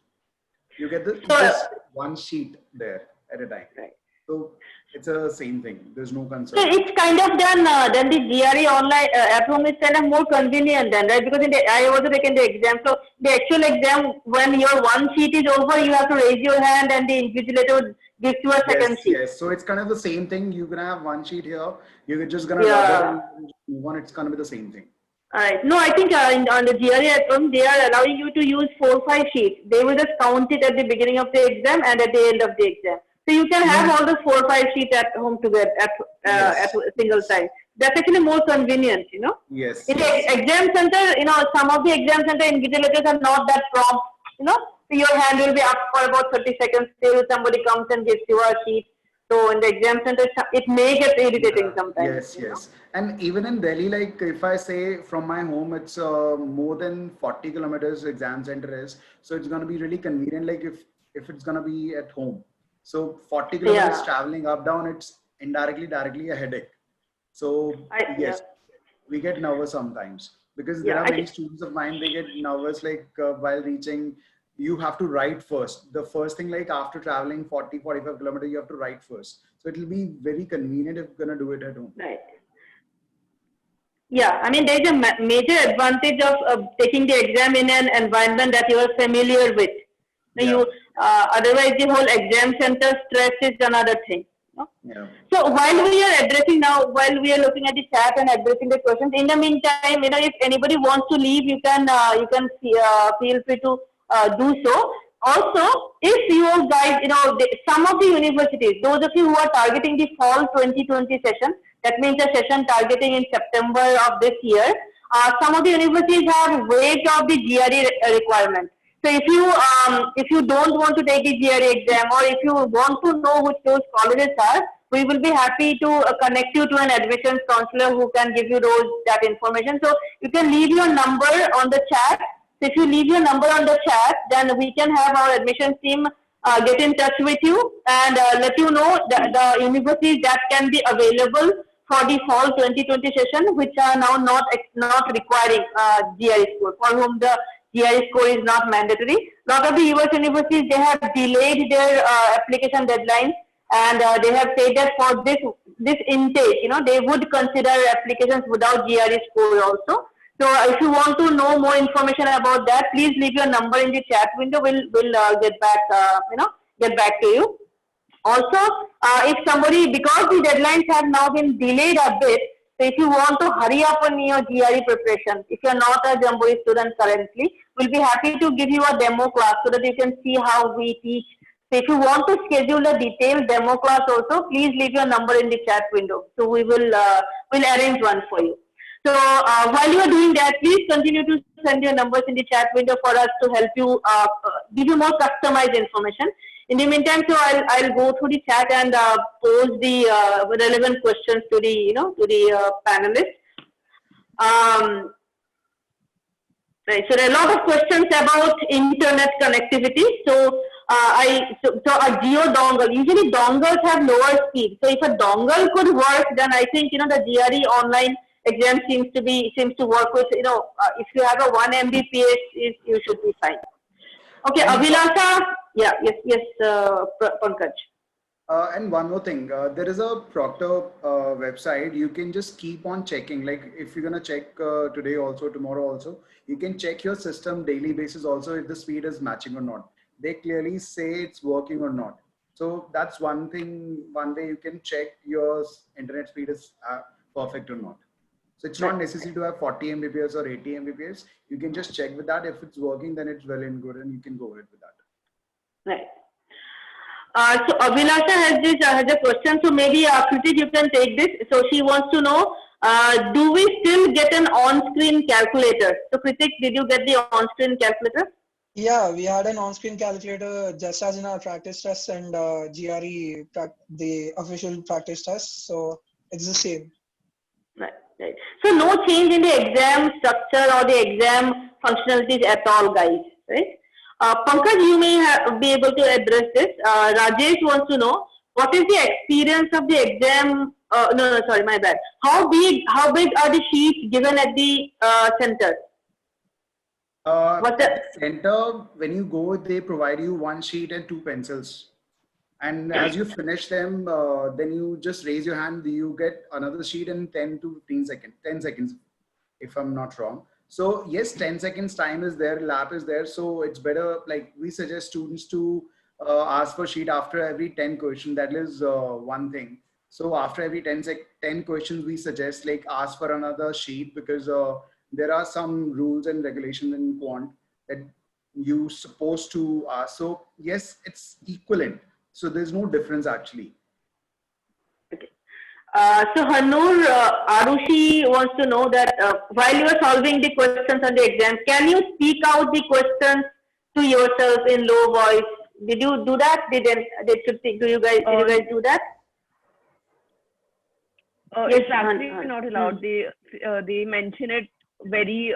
You get just one sheet there at a time. Right. So it's a same thing. There's no concern. So it's kind of done, then the GRE online at home is kind of more convenient then, right? Because I also taken the exam. So the actual exam, when your one sheet is over, you have to raise your hand and the invigilator gives you a second sheet. Yes, so it's kind of the same thing. You're going to have one sheet here. You're just going to log in and move on. It's going to be the same thing. All right. No, I think on the GRE at home, they are allowing you to use 4 or 5 sheets. They will just count it at the beginning of the exam and at the end of the exam. So you can have all the 4 or 5 sheets at home together at a single time. That's actually more convenient, Yes. In the exam center, some of the exam center invigilators are not that prompt your hand will be up for about 30 seconds till somebody comes and gives you a sheet. So in the exam center, it may get irritating sometimes. Yes, yes. And even in Delhi, like if I say from my home, it's more than 40 kilometers exam center is. So it's going to be really convenient. Like if it's going to be at home. So 40 kilometers Yeah. traveling up, down, it's directly a headache. So Yeah. yes, we get nervous sometimes because there Yeah, are I many think, students of mine, they get nervous like while reaching, you have to write first. The first thing, like after traveling 40-45 kilometers, you have to write first. So it will be very convenient if you're going to do it at home. right. Yeah, I mean, there is a major advantage of taking the exam in an environment that you are familiar with. So Yeah, otherwise, the whole exam center stress is another thing. yeah. So while we are addressing now, while we are looking at the chat and addressing the questions, in the meantime, if anybody wants to leave, you can feel free to do so. Also, if you guys, some of the universities, those of you who are targeting the fall 2020 session, that means the session targeting in September of this year, some of the universities have waived off the GRE requirement. So if you don't want to take the GRE exam, or if you want to know which those colleges are, we will be happy to connect you to an admissions counselor who can give you that information. So you can leave your number on the chat. So if you leave your number on the chat, then we can have our admissions team get in touch with you and let you know the universities that can be available for the fall 2020 session, which are now not requiring GRE score, for whom the GRE score is not mandatory. A lot of the US universities, they have delayed their application deadlines, and they have said that for this intake, they would consider applications without GRE score also. So if you want to know more information about that, please leave your number in the chat window. We'll get back get back to you. Also, if somebody, because the deadlines have now been delayed a bit, so if you want to hurry up on your GRE preparation, if you're not a Jamboree student currently, we'll be happy to give you a demo class so that you can see how we teach. So if you want to schedule a detailed demo class also, please leave your number in the chat window. So we'll arrange one for you. So while you are doing that, please continue to send your numbers in the chat window for us to help you give you more customized information. In the meantime, so I'll go through the chat and pose the relevant questions to the panelists. Right. So there are a lot of questions about internet connectivity. So a geo dongle. Usually dongles have lower speed. So if a dongle could work, then I think the GRE online exam seems to work with if you have a 1 Mbps, you should be fine. Okay, Abhilasha. Yeah. Yes. Pankaj. And one more thing, there is a Proctor website. You can just keep on checking. Like if you're gonna check today also, tomorrow also, you can check your system daily basis also if the speed is matching or not. They clearly say it's working or not. So that's one thing. One way you can check your internet speed is perfect or not. So it's not necessary to have 40 Mbps or 80 Mbps. You can just check with that. If it's working, then it's well and good, and you can go ahead with that. Right. So Abhilasha has a question. So maybe Kritik, you can take this. So she wants to know, do we still get an on-screen calculator? So Kritik, did you get the on-screen calculator? Yeah, we had an on-screen calculator just as in our practice tests and GRE, the official practice tests. So it's the same. Right. So no change in the exam structure or the exam functionalities at all, guys. Right. Pankaj, you may be able to address this. Rajesh wants to know, what is the experience of the exam? Sorry, my bad. How big are the sheets given at the center? At the center, when you go, they provide you one sheet and two pencils. And as you finish them, then you just raise your hand. You get another sheet in 10 to 15 seconds, 10 seconds, if I'm not wrong. So yes, 10 seconds time is there, lap is there. So it's better, like we suggest students to ask for sheet after every 10 questions. That is one thing. So after every 10 questions, we suggest like ask for another sheet, because there are some rules and regulations in quant that you supposed to ask. So yes, it's equivalent. So there's no difference actually. Okay. So Hanur Arushi wants to know that while you are solving the questions on the exam, can you speak out the questions to yourself in low voice. Did you do that? Do you guys do that? Yes, It's actually Han. not allowed. They mention it very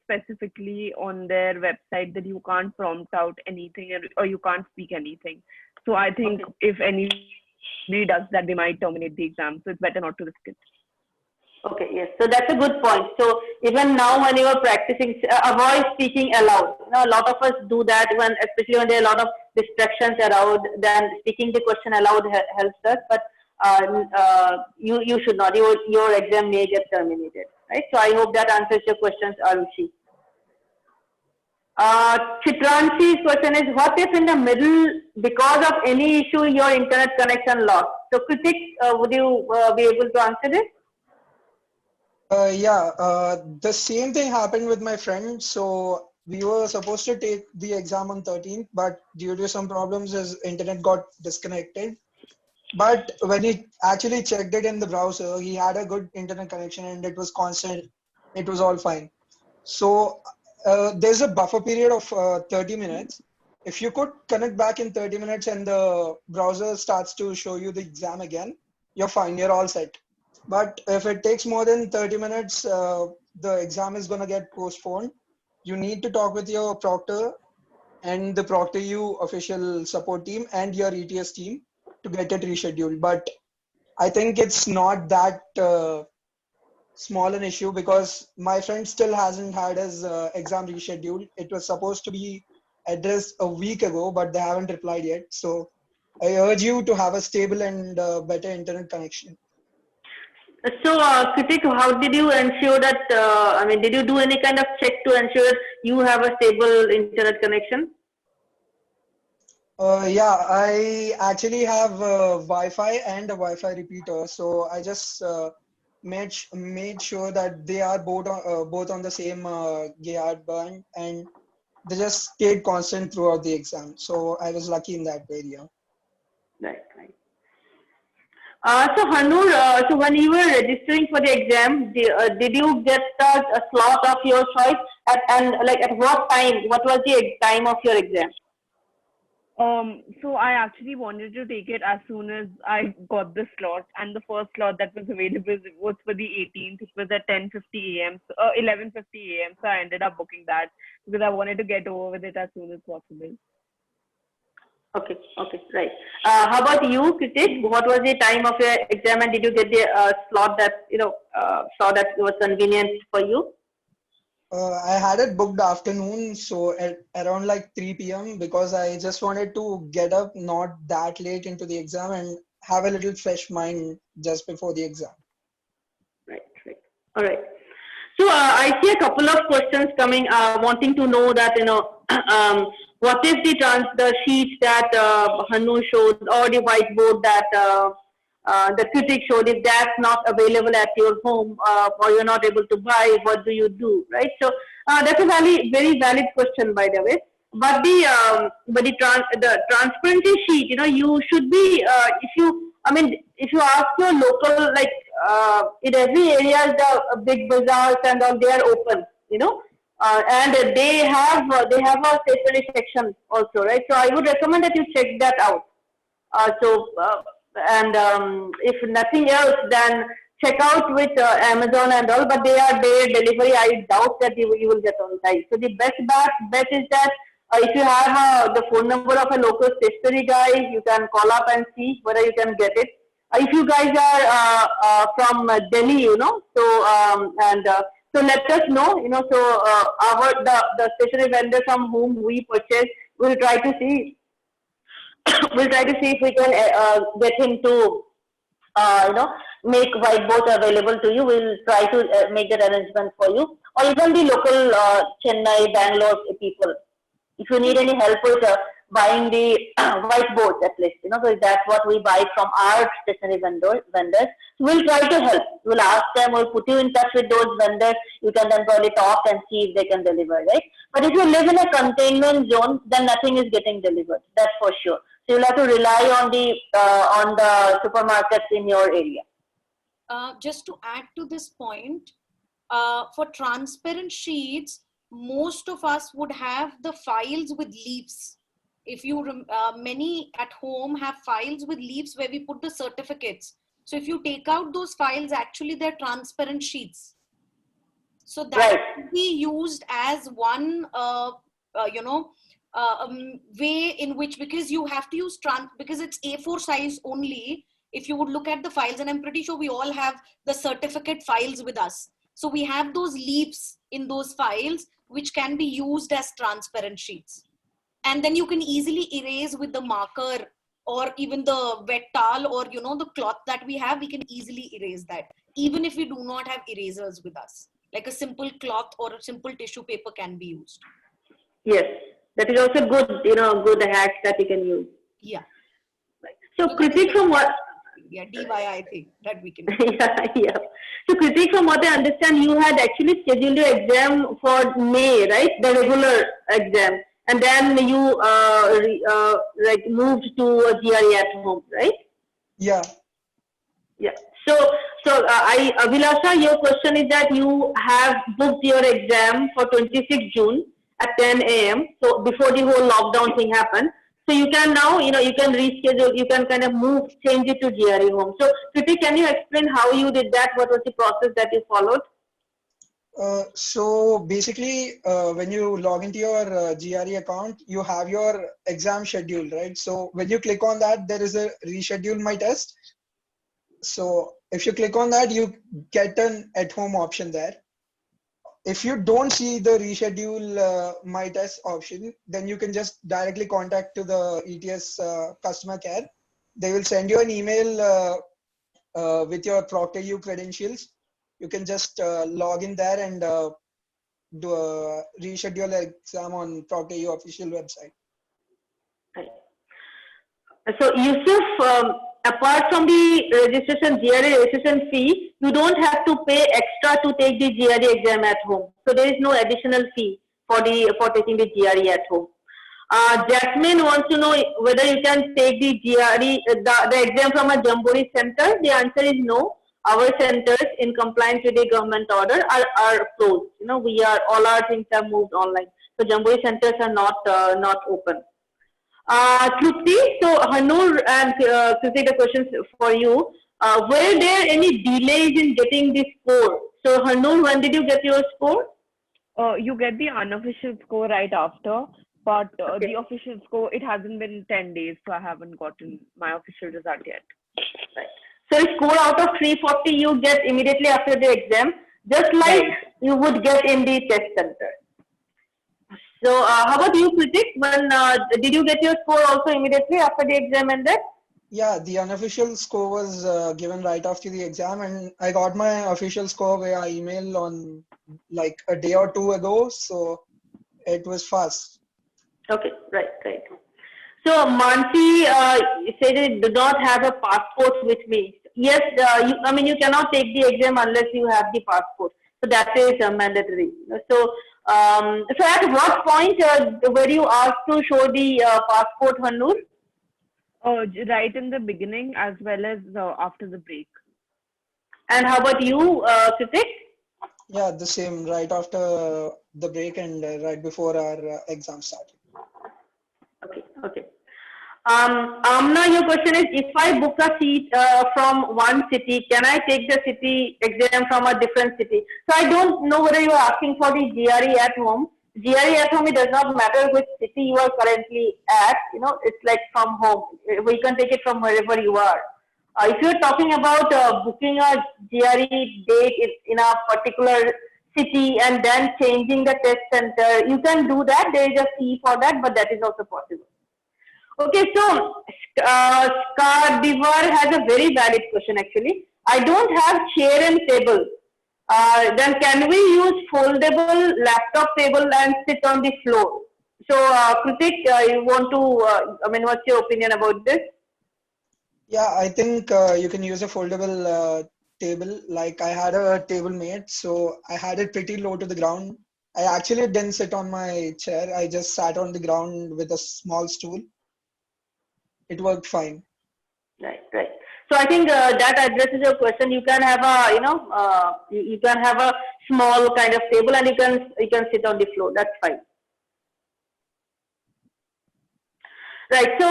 specifically on their website that you can't prompt out anything or you can't speak anything. So I think Okay. if anybody does that, they might terminate the exam. So it's better not to risk it. Okay, yes. So that's a good point. So even now when you are practicing, avoid speaking aloud. You know, a lot of us do that when, especially when there are a lot of distractions around, then speaking the question aloud helps us, but you should not. Your exam may get terminated, right? So I hope that answers your questions, Arushi. Chitransi's question is, what if in the middle, because of any issue, your internet connection lost? So Kritik, would you be able to answer this? Yeah, the same thing happened with my friend. So we were supposed to take the exam on 13th, but due to some problems, his internet got disconnected. But when he actually checked it in the browser, he had a good internet connection and it was constant. It was all fine. So there's a buffer period of 30 minutes. If you could connect back in 30 minutes and the browser starts to show you the exam again, you're fine, you're all set. But if it takes more than 30 minutes, the exam is going to get postponed. You need to talk with your proctor and the ProctorU official support team and your ETS team to get it rescheduled. But I think it's not that small an issue because my friend still hasn't had his exam rescheduled. It was supposed to be addressed a week ago, but they haven't replied yet. So I urge you to have a stable and better internet connection. So, Kritik, how did you ensure that? I mean, did you do any kind of check to ensure you have a stable internet connection? Yeah, I actually have Wi-Fi and a Wi-Fi repeater. So I just made sure that they are both on the same gigahertz band, and they just stayed constant throughout the exam. So I was lucky in that area. Right, right. So Hanur, so when you were registering for the exam, did you get a slot of your choice and like at what time? What was the time of your exam? So I actually wanted to take it as soon as I got the slot, and the first slot that was available was for the 18th. It was at 10:50 a.m. 11:50 a.m. So I ended up booking that because I wanted to get over with it as soon as possible. Okay, okay, right. How about you, Kritik? What was the time of your exam, and did you get the slot that slot that was convenient for you? I had it booked afternoon, so at around like 3 p.m. because I just wanted to get up not that late into the exam and have a little fresh mind just before the exam. Right, right. All right. So I see a couple of questions coming, wanting to know that what is the sheet that Hanu showed or the whiteboard that the critic showed? If that's not available at your home or you're not able to buy, what do you do? Right. So that's a very valid question, by the way. But the transparency sheet, you should be if you ask your local, like in every area, the big bazaars and all, they are open, and they have a stationery section also, right? So I would recommend that you check that out. And if nothing else, then check out with Amazon and all, but they are their delivery. I doubt that you will get on time. So the best bet is that if you have the phone number of a local stationery guy, you can call up and see whether you can get it. If you guys are from Delhi, so let us know. So the stationery vendor from whom we purchase will try to see if we can get him to make whiteboards available to you. We'll try to make that arrangement for you, or even the local Chennai, Bangalore people. If you need any help with buying the whiteboards, at least, so that's what we buy from our stationery vendors. We'll try to help. We'll ask them. We'll put you in touch with those vendors. You can then probably talk and see if they can deliver, right? But if you live in a containment zone, then nothing is getting delivered. That's for sure. So you'll have to rely on the supermarkets in your area. Just to add to this point, for transparent sheets, most of us would have the files with leaves. If you, many at home have files with leaves where we put the certificates. So if you take out those files, actually they're transparent sheets. So that Right. could be used as one, way in which, because you have to use because it's A4 size only. If you would look at the files, and I'm pretty sure we all have the certificate files with us. So we have those leaves in those files, which can be used as transparent sheets. And then you can easily erase with the marker or even the wet towel or, the cloth that we have, we can easily erase that. Even if we do not have erasers with us, like a simple cloth or a simple tissue paper can be used. Yes, that is also good, good hack that you can use. Yeah. So Kritik, from what? Yeah, DIY thing that we can do. Yeah. So Kritik, from what I understand, you had actually scheduled your exam for May, right? The regular exam, and then you like moved to a GRE at home, right? Yeah. Yeah. So Abhilasha, your question is that you have booked your exam for 26 June at 10 a.m. So before the whole lockdown thing happened. So you can now, you can reschedule, you can kind of change it to GRE home. So Kritik, can you explain how you did that? What was the process that you followed? So basically, when you log into your GRE account, you have your exam schedule, right? So when you click on that, there is a reschedule my test. So if you click on that, you get an at-home option there. If you don't see the reschedule my test option, then you can just directly contact to the ETS customer care. They will send you an email with your ProctorU credentials. You can just log in there and do a reschedule exam on ProctorU official website. So Yusuf, apart from the GRE registration fee, you don't have to pay extra to take the GRE exam at home. So there is no additional fee for taking the GRE at home. Jasmine wants to know whether you can take the GRE, the exam from a Jamboree center. The answer is no. Our centers, in compliance with the government order, are closed. All our things are moved online. So Jamboree centers are not open. Trupti, so Hanur and Kriti, the questions for you. Were there any delays in getting the score? So Hanur, when did you get your score? You get the unofficial score right after, but Okay. the official score, it hasn't been 10 days, so I haven't gotten my official result yet. Right. So a score out of 340 you get immediately after the exam, just like you would get in the test center. So how about you, Kritik? When did you get your score also immediately after the exam ended? Yeah, the unofficial score was given right after the exam, and I got my official score via email on like a day or two ago, so it was fast. Okay, right. So Mansi said it do not have a passport with me. Yes, you cannot take the exam unless you have the passport. So that is mandatory. So at what point were you asked to show the passport, Hanur? Right in the beginning as well as after the break. And how about you, Kritik? Yeah, the same, right after the break and right before our exam started. Okay. Amna, your question is, if I book a seat from one city, can I take the city exam from a different city? So I don't know whether you are asking for the GRE at home. GRE at home, it does not matter which city you are currently at. It's like from home. We can take it from wherever you are. If you're talking about booking a GRE date in a particular city and then changing the test center, you can do that. There is a fee for that, but that is also possible. Okay, so Skardivar has a very valid question actually. I don't have chair and table. Then can we use foldable laptop table and sit on the floor? So Kritik, you want to, what's your opinion about this? Yeah, I think you can use a foldable table. Like I had a table mate, so I had it pretty low to the ground. I actually didn't sit on my chair. I just sat on the ground with a small stool. It worked fine. Right. So I think that addresses your question. You can have a, you can have a small kind of table, and you can sit on the floor. That's fine. Right. So,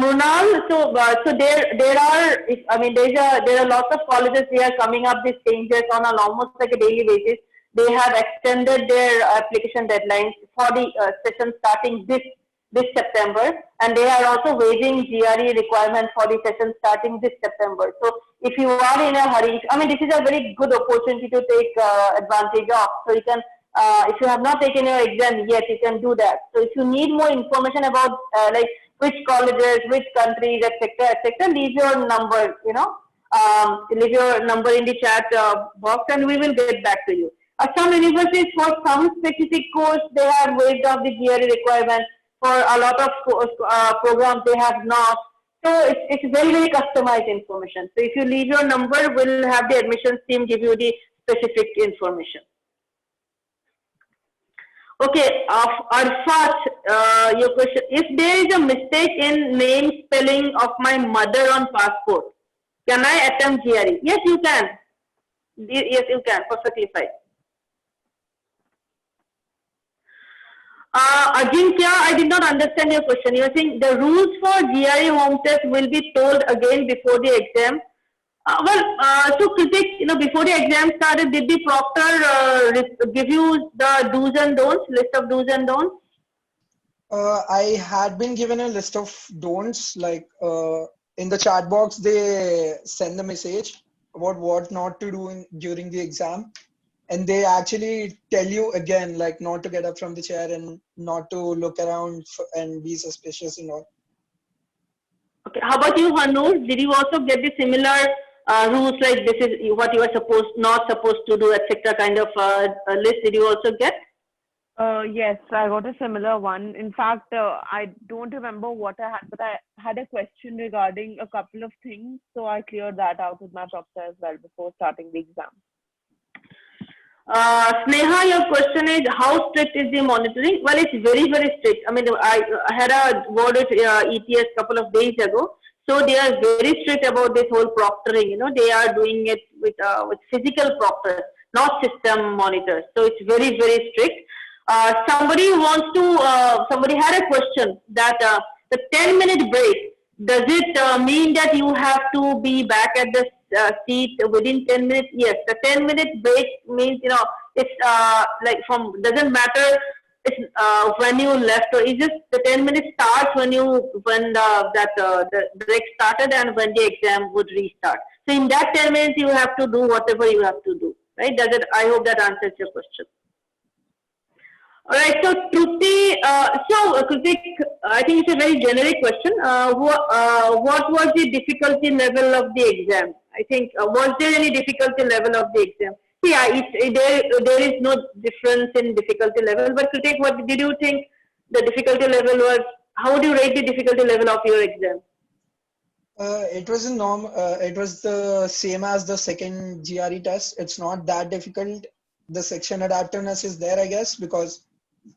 Mrunal, so there are, I mean, there are lots of colleges. They are coming up these changes on almost like a daily basis. They have extended their application deadlines for the session starting this September, and they are also waiving GRE requirement for the session starting this September. So, if you are in a hurry, I mean, this is a very good opportunity to take advantage of. So, you can if you have not taken your exam yet, you can do that. So if you need more information about like which colleges, which countries, etc., leave your number, leave your number in the chat box, and we will get back to you. Some universities, for some specific course, they have waived off the GRE requirement. For a lot of programs, they have not. So it's very, very customized information. So if you leave your number, we'll have the admissions team give you the specific information. Okay, Arfat, your question. If there is a mistake in name spelling of my mother on passport, can I attempt GRE? Yes, you can. Yes, you can. Perfectly fine. Ajinkya, I did not understand your question. You are saying the rules for GRE home test will be told again before the exam. So Kritik, before the exam started, did the proctor give you the do's and don'ts, list of do's and don'ts? I had been given a list of don'ts, like in the chat box, they send the message about what not to do during the exam. And they actually tell you again, like not to get up from the chair and not to look around and be suspicious and all. Okay. How about you, Hanur? Did you also get the similar rules, like this is what you are not supposed to do, etc. kind of list? Did you also get? Yes, I got a similar one. In fact, I don't remember what I had, but I had a question regarding a couple of things. So I cleared that out with my proctor as well before starting the exam. Sneha, your question is how strict is the monitoring? Well, it's very, very strict. I mean, I had a word with ETS a couple of days ago. So they are very strict about this whole proctoring. They are doing it with physical proctors, not system monitors. So it's very, very strict. Somebody had a question that the 10-minute break, does it mean that you have to be back at the seat within 10 minutes? Yes, the 10-minute break means, it's doesn't matter when you left, or it's just the 10 minutes starts when the break started and when the exam would restart. So in that 10 minutes, you have to do whatever you have to do, right? I hope that answers your question. All right, so Trupti, Kritik, I think it's a very generic question. What was the difficulty level of the exam? I think, was there any difficulty level of the exam? Yeah, there is no difference in difficulty level, but Kritik, what did you think the difficulty level was? How would you rate the difficulty level of your exam? It was it was the same as the second GRE test. It's not that difficult. The section adaptiveness is there, I guess, because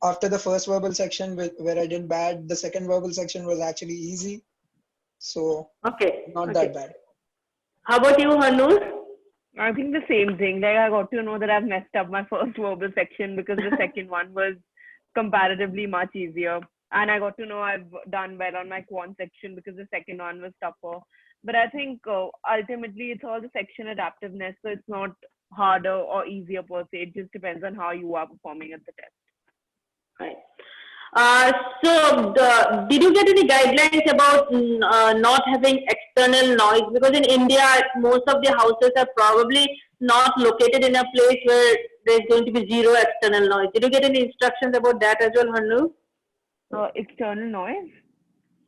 after the first verbal section where I did bad, the second verbal section was actually easy. So not that bad. How about you, Hanur? I think the same thing. Like I got to know that I've messed up my first verbal section because the second one was comparatively much easier. And I got to know I've done well on my quant section because the second one was tougher. But I think ultimately it's all the section adaptiveness. So it's not harder or easier per se. It just depends on how you are performing at the test. Right. Did you get any guidelines about not having external noise? Because in India, most of the houses are probably not located in a place where there's going to be zero external noise. Did you get any instructions about that as well, Hanu? External noise?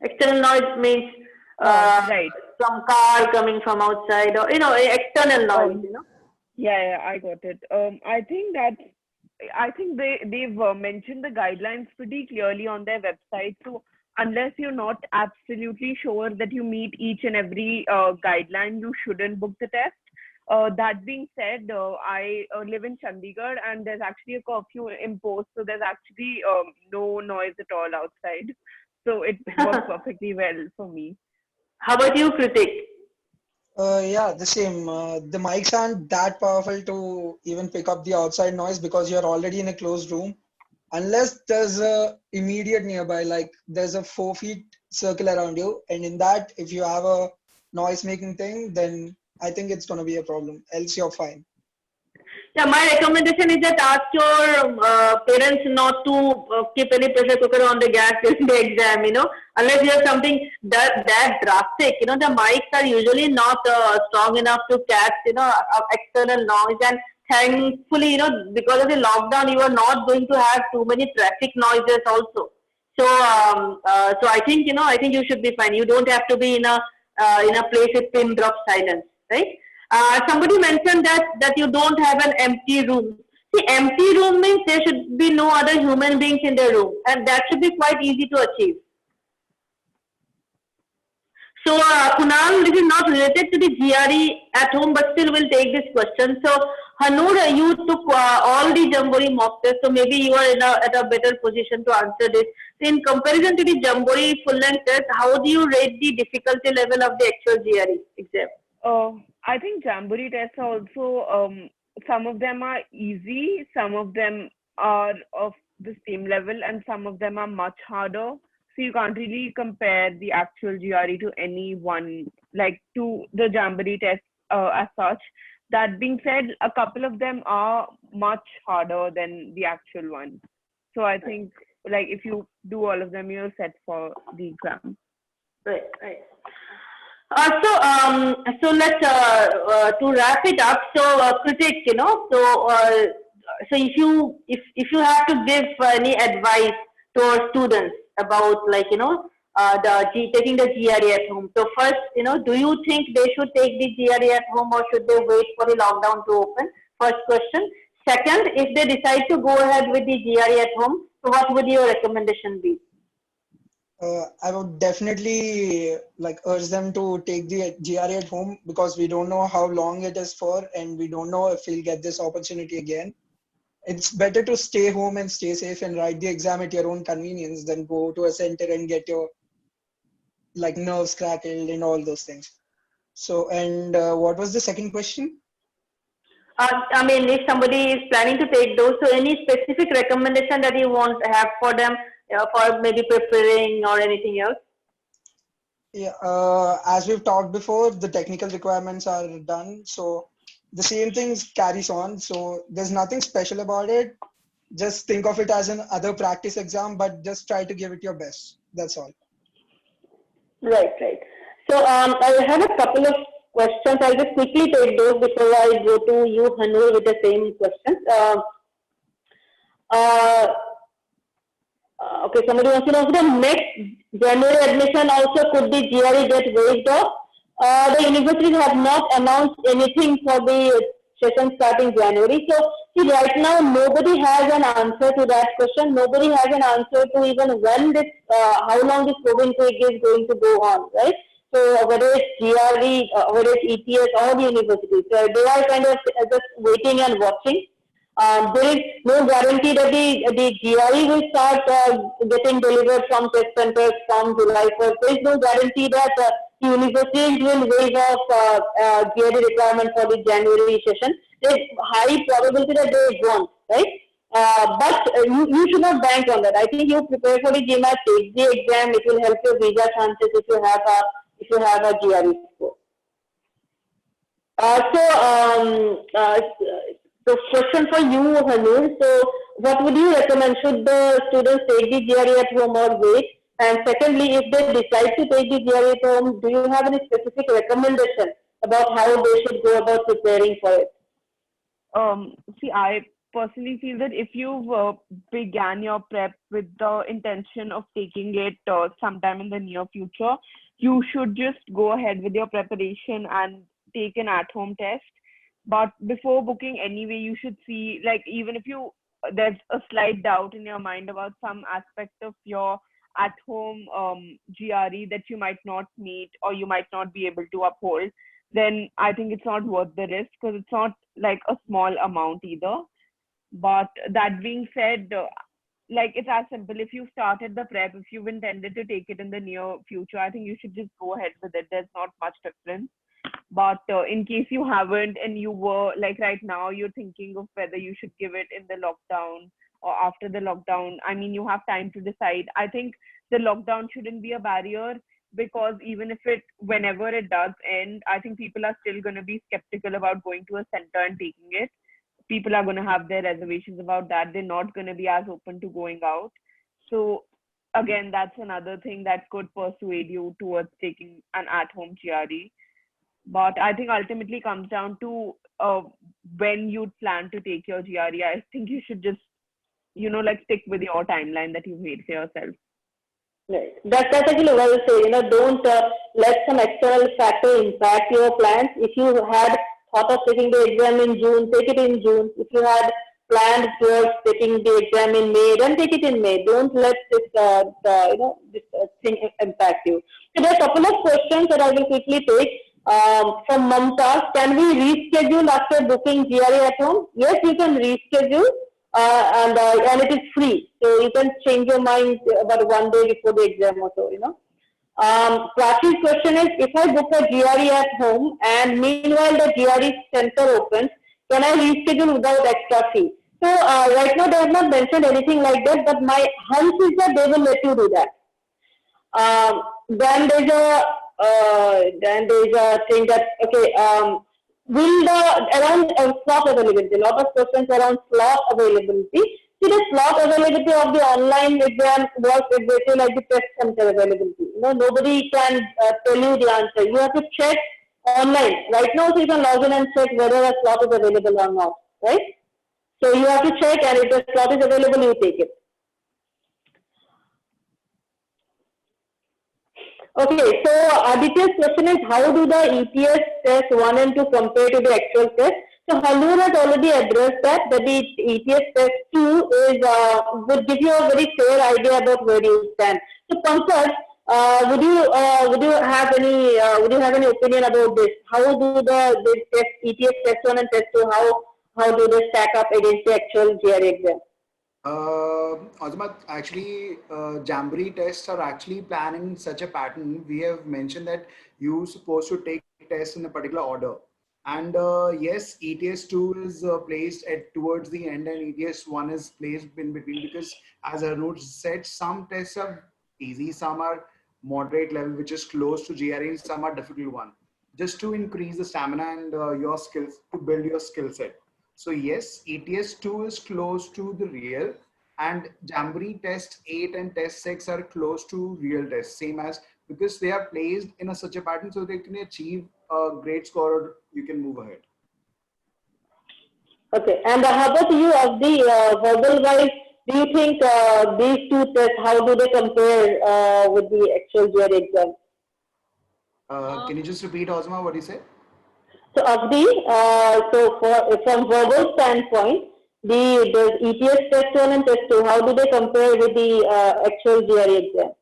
External noise means right. some car coming from outside, or external noise. Yeah, I got it. I think they've mentioned the guidelines pretty clearly on their website. So unless you're not absolutely sure that you meet each and every guideline, you shouldn't book the test. That being said, I live in Chandigarh and there's actually a curfew imposed. So there's actually no noise at all outside. So it works perfectly well for me. How about you, Kritik? Yeah, the same. The mics aren't that powerful to even pick up the outside noise because you're already in a closed room. Unless there's a immediate nearby, like there's a 4 feet circle around you, and in that, if you have a noise making thing, then I think it's gonna be a problem. Else you're fine. Yeah, my recommendation is that ask your parents not to keep any pressure cooker on the gas during the exam, unless you have something that drastic. The mics are usually not strong enough to catch, external noise. And thankfully, because of the lockdown, you are not going to have too many traffic noises also. So I think, I think you should be fine. You don't have to be in a place with pin drop silence, right? Somebody mentioned that you don't have an empty room. See, empty room means there should be no other human beings in the room, and that should be quite easy to achieve. So, Kunal, this is not related to the GRE at home, but still we'll take this question. So, Hanur, you took all the Jamboree mock tests, so maybe you are at a better position to answer this. So, in comparison to the Jamboree full length test, how do you rate the difficulty level of the actual GRE exam? I think Jamboree tests are also, some of them are easy, some of them are of the same level, and some of them are much harder. So you can't really compare the actual GRE to any one, like to the Jamboree test as such. That being said, a couple of them are much harder than the actual one. So I think, like, if you do all of them, you're set for the exam. Right, right. So let's to wrap it up. So, Kritik, so if you have to give any advice to our students about taking the GRE at home. So first, do you think they should take the GRE at home or should they wait for the lockdown to open? First question. Second, if they decide to go ahead with the GRE at home, so what would your recommendation be? I would definitely like urge them to take the GRE at home because we don't know how long it is for and we don't know if we'll get this opportunity again. It's better to stay home and stay safe and write the exam at your own convenience than go to a center and get your like nerves crackled and all those things. So, and what was the second question? I mean, if somebody is planning to take those, so any specific recommendation that you want to have for them for maybe preparing or anything else? Yeah, as we've talked before, the technical requirements are done. So the same things carries on. So there's nothing special about it. Just think of it as an other practice exam, but just try to give it your best. That's all. Right, right. So I have a couple of questions. I'll just quickly take those before I go to you, Hanur, with the same questions. Uh, okay, somebody wants to know, the next January admission also could the GRE get waived off? The universities have not announced anything for the session starting January. So, see, right now, nobody has an answer to that question. Nobody has an answer to even when this, how long this COVID is going to go on, right? So, whether it's GRE, whether it's ETS or the universities, so they are kind of just waiting and watching. There is no guarantee that the GRE will start getting delivered from test centers from July 1st. There is no guarantee that universities will waive off GRE requirement for the January session. There is high probability that they won't, right? But you should not bank on that. I think you prepare for the GMAT, take the exam. It will help your visa chances if you have a GRE score. Uh, so, um, uh, so question for you, Hanur. So, what would you recommend? Should the students take the GRE at home or wait? And secondly, if they decide to take the GRE at home, do you have any specific recommendation about how they should go about preparing for it? See, I personally feel that if you've began your prep with the intention of taking it sometime in the near future, you should just go ahead with your preparation and take an at-home test. But before booking anyway, you should see, like, even if there's a slight doubt in your mind about some aspect of your at-home GRE that you might not meet or you might not be able to uphold, then I think it's not worth the risk because it's not like a small amount either. But that being said, like, it's as simple. If you started the prep, if you've intended to take it in the near future, I think you should just go ahead with it. There's not much difference. But in case you haven't, and you were like right now, you're thinking of whether you should give it in the lockdown or after the lockdown. I mean, you have time to decide. I think the lockdown shouldn't be a barrier, because even if whenever it does end, I think people are still going to be skeptical about going to a center and taking it. People are going to have their reservations about that. They're not going to be as open to going out. So again, that's another thing that could persuade you towards taking an at-home GRE. But I think ultimately comes down to when you plan to take your GRE. I think you should just, like stick with your timeline that you've made for yourself. Right. That's actually what I was saying. Don't let some external factor impact your plans. If you had thought of taking the exam in June, take it in June. If you had planned towards taking the exam in May, then take it in May. Don't let this, this thing impact you. So there are a couple of questions that I will quickly take. From Mamta, can we reschedule after booking GRE at home? Yes, you can reschedule. And it is free, so you can change your mind about one day before the exam or so, Prachi's question is, if I book a GRE at home and meanwhile the GRE center opens, can I reschedule without extra fee? So right now they have not mentioned anything like that, but my hunch is that they will let you do that. Then there's a thing that, okay, will the around slot availability, a lot of questions around slot availability. See, the slot availability of the online exam works exactly like the test center availability. Nobody can tell you the answer. You have to check online. Right now, so you can log in and check whether a slot is available or not, right? So you have to check, and if the slot is available, you take it. Okay, so Aditya's question is, how do the ETS test 1 and 2 compare to the actual test? So Halur has already addressed that the ETS test 2 would give you a very fair idea about where you stand. So Pankaj, would you have any opinion about this? How do the test, ETS test 1 and test 2, how do they stack up against the actual GRE exam? Azmat, actually, Jamboree tests are actually planning such a pattern. We have mentioned that you're supposed to take tests in a particular order. And yes, ETS2 is placed towards the end, and ETS1 is placed in between, because as Arnold said, some tests are easy, some are moderate level, which is close to GRE, and some are difficult one. Just to increase the stamina and your skills, to build your skill set. So yes, ETS2 is close to the real, and Jamboree test 8 and test 6 are close to real tests, same as, because they are placed in such a pattern so they can achieve a great score, or you can move ahead. Okay, and how about you, of the verbal wise, do you think these two tests, how do they compare with the actual GRE exam? Can you just repeat, Ozma, what you said? So of the from verbal standpoint, the ETS test 1 and test 2, how do they compare with the actual GRE exam?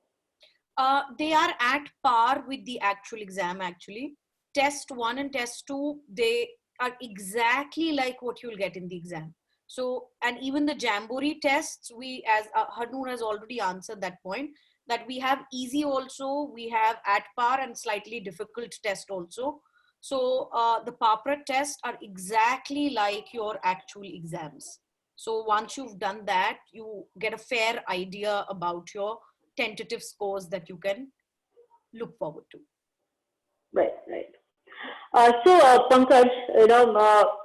They are at par with the actual exam, actually. Test 1 and test 2, they are exactly like what you'll get in the exam. So, and even the Jamboree tests, we, as Harnoor has already answered that point, that we have easy also, we have at par and slightly difficult test also. So the PAPRA tests are exactly like your actual exams. So once you've done that, you get a fair idea about your tentative scores that you can look forward to. Right, right. Pankaj,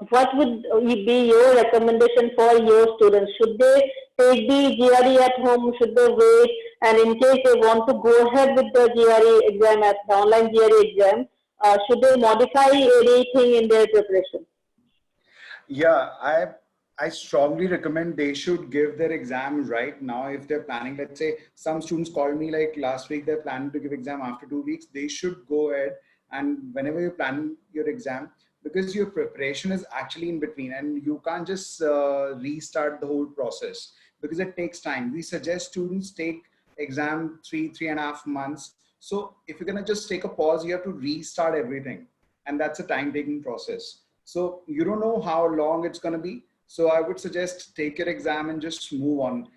what would be your recommendation for your students? Should they take the GRE at home? Should they wait? And in case they want to go ahead with the GRE exam, the online GRE exam, should they modify anything in their preparation? Yeah, I strongly recommend they should give their exam right now if they're planning. Let's say some students called me like last week, they're planning to give exam after 2 weeks. They should go ahead, and whenever you plan your exam, because your preparation is actually in between, and you can't just restart the whole process because it takes time. We suggest students take exam 3.5 months. So if you're gonna just take a pause, you have to restart everything, and that's a time-taking process. So you don't know how long it's going to be. So I would suggest take your exam and just move on.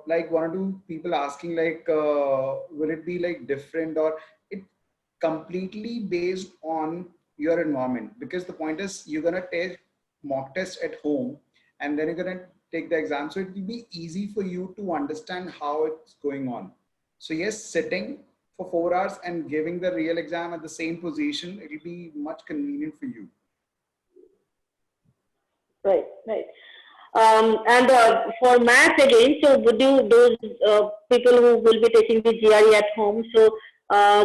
Like one or two people asking like, will it be like different, or completely based on your environment, because the point is you're going to take mock test at home and then you're going to take the exam. So it will be easy for you to understand how it's going on. So yes, sitting for 4 hours and giving the real exam at the same position, it will be much convenient for you. Right, right. And for maths again, so would you, those people who will be taking the GRE at home, so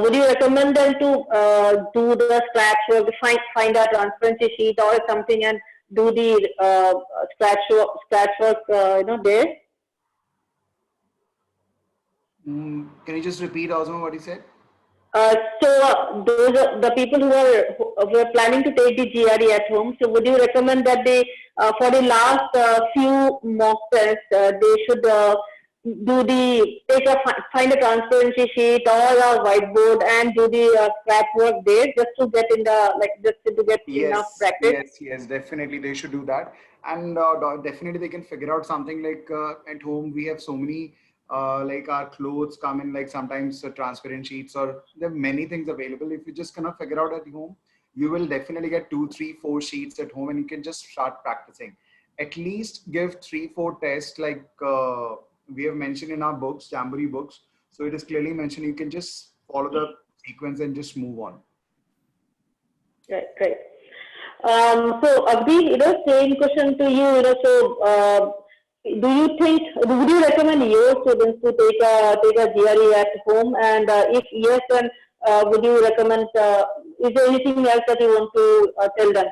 would you recommend them to do the scratch work, find a transparency sheet or something and do the scratch work, there? Can you just repeat also what you said? Those are the people who are planning to take the GRE at home. So would you recommend that they, for the last few mock tests, they should find a transparency sheet or a whiteboard and do the scratch work there, just to get in the, like, just to get enough practice? Yes, definitely they should do that. And definitely they can figure out something like at home we have so many like our clothes come in like sometimes transparent sheets, or there are many things available. If you just cannot figure out at home, you will definitely get 2, 3, 4 sheets at home and you can just start practicing. At least give 3, 4 tests like we have mentioned in our books, Jamboree books. So it is clearly mentioned, you can just follow the sequence and just move on. Right, right. So Abdi, same question to you. So do you think, would you recommend your students to take a GRE at home? And if yes, then would you recommend? Is there anything else that you want to tell them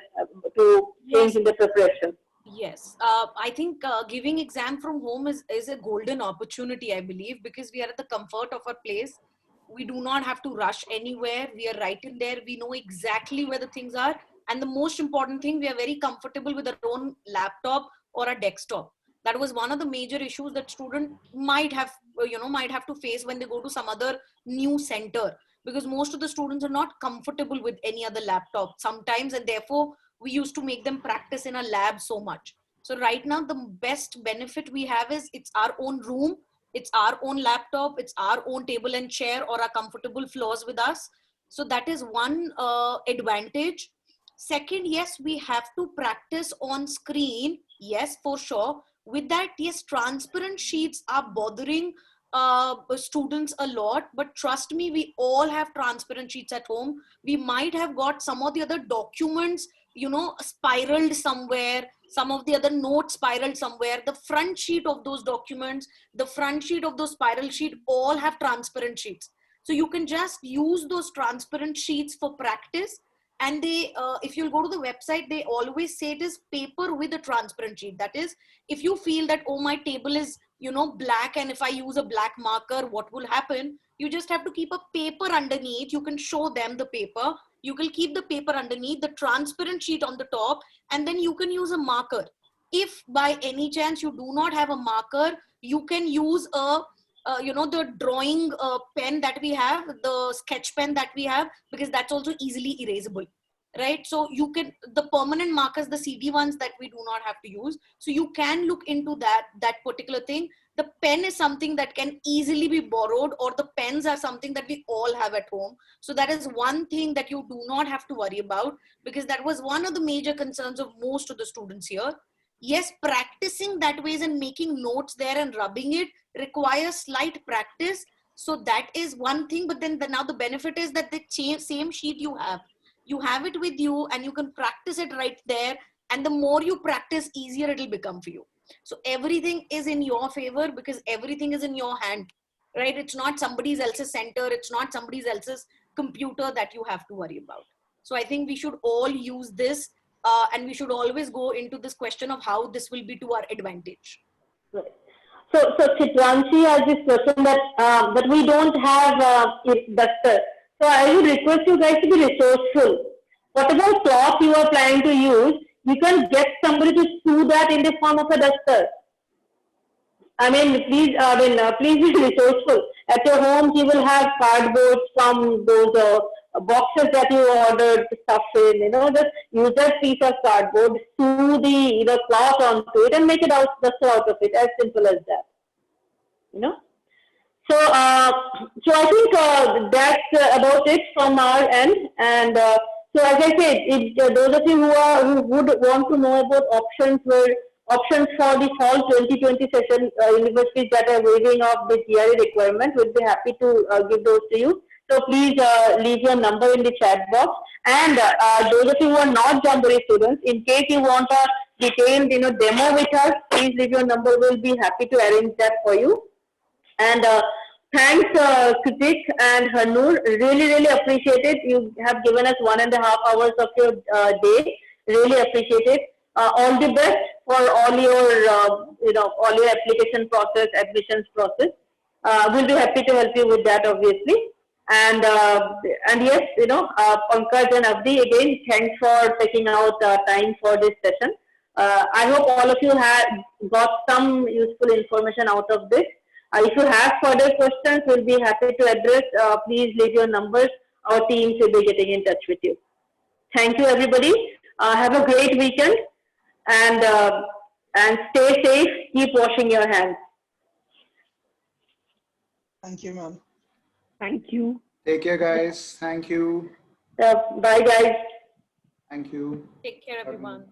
to change Yes. in the preparation? Yes, I think giving exam from home is a golden opportunity, I believe, because we are at the comfort of our place. We do not have to rush anywhere. We are right in there. We know exactly where the things are. And the most important thing, we are very comfortable with our own laptop or a desktop. That was one of the major issues that student might have, might have to face when they go to some other new center, because most of the students are not comfortable with any other laptop sometimes, and therefore we used to make them practice in a lab so much. So right now, the best benefit we have is it's our own room, it's our own laptop, it's our own table and chair or our comfortable floors with us. So that is one advantage. Second, yes, we have to practice on screen. Yes, for sure. With that, yes, transparent sheets are bothering students a lot, but trust me, we all have transparent sheets at home. We might have got some of the other documents, spiraled somewhere, some of the other notes spiraled somewhere. The front sheet of those documents, the front sheet of those spiral sheet, all have transparent sheets. So you can just use those transparent sheets for practice. And they, if you go to the website, they always say it is paper with a transparent sheet. That is, if you feel that, oh, my table is, black, and if I use a black marker, what will happen? You just have to keep a paper underneath. You can show them the paper. You can keep the paper underneath, the transparent sheet on the top, and then you can use a marker. If by any chance you do not have a marker, you can use the drawing pen that we have, the sketch pen that we have, because that's also easily erasable, right? So you can, the permanent markers, the CD ones that we do not have to use. So you can look into that particular thing. The pen is something that can easily be borrowed, or the pens are something that we all have at home. So that is one thing that you do not have to worry about, because that was one of the major concerns of most of the students here. Yes, practicing that ways and making notes there and rubbing it requires slight practice. So that is one thing. But then now the benefit is that the same sheet you have it with you and you can practice it right there. And the more you practice, easier it'll become for you. So everything is in your favor because everything is in your hand, right? It's not somebody else's center. It's not somebody else's computer that you have to worry about. So I think we should all use this. And we should always go into this question of how this will be to our advantage. Right. So Chitranshi has this question that we don't have duster. So I would request you guys to be resourceful. Whatever cloth you are planning to use, you can get somebody to sew that in the form of a duster. Please be resourceful. At your homes, you will have cardboard from those boxes that you ordered stuff in. Just use that piece of cardboard, sew the cloth onto it, and make it duster out of it. As simple as that. So I think that's about it from our end. And so as I said, those of you who would want to know about options for the fall 2020 session, universities that are waiving off the GRE requirement, we'll be happy to give those to you. So please leave your number in the chat box. And those of you who are not Jamboree students, in case you want a detailed demo with us, please leave your number. We'll be happy to arrange that for you. And thanks, Kritik and Hanur. Really appreciate it. You have given us 1.5 hours of your day. Really appreciate it. All the best for all your, all your application process, admissions process. We'll be happy to help you with that, obviously. And yes, Pankaj and Abdi, again, thanks for taking out time for this session. I hope all of you have got some useful information out of this. If you have further questions, we'll be happy to address. Please leave your numbers. Our teams will be getting in touch with you. Thank you, everybody. Have a great weekend, and stay safe. Keep washing your hands. Thank you, ma'am. Thank you. Take care, guys. Thank you. Bye, guys. Thank you. Take care, everyone.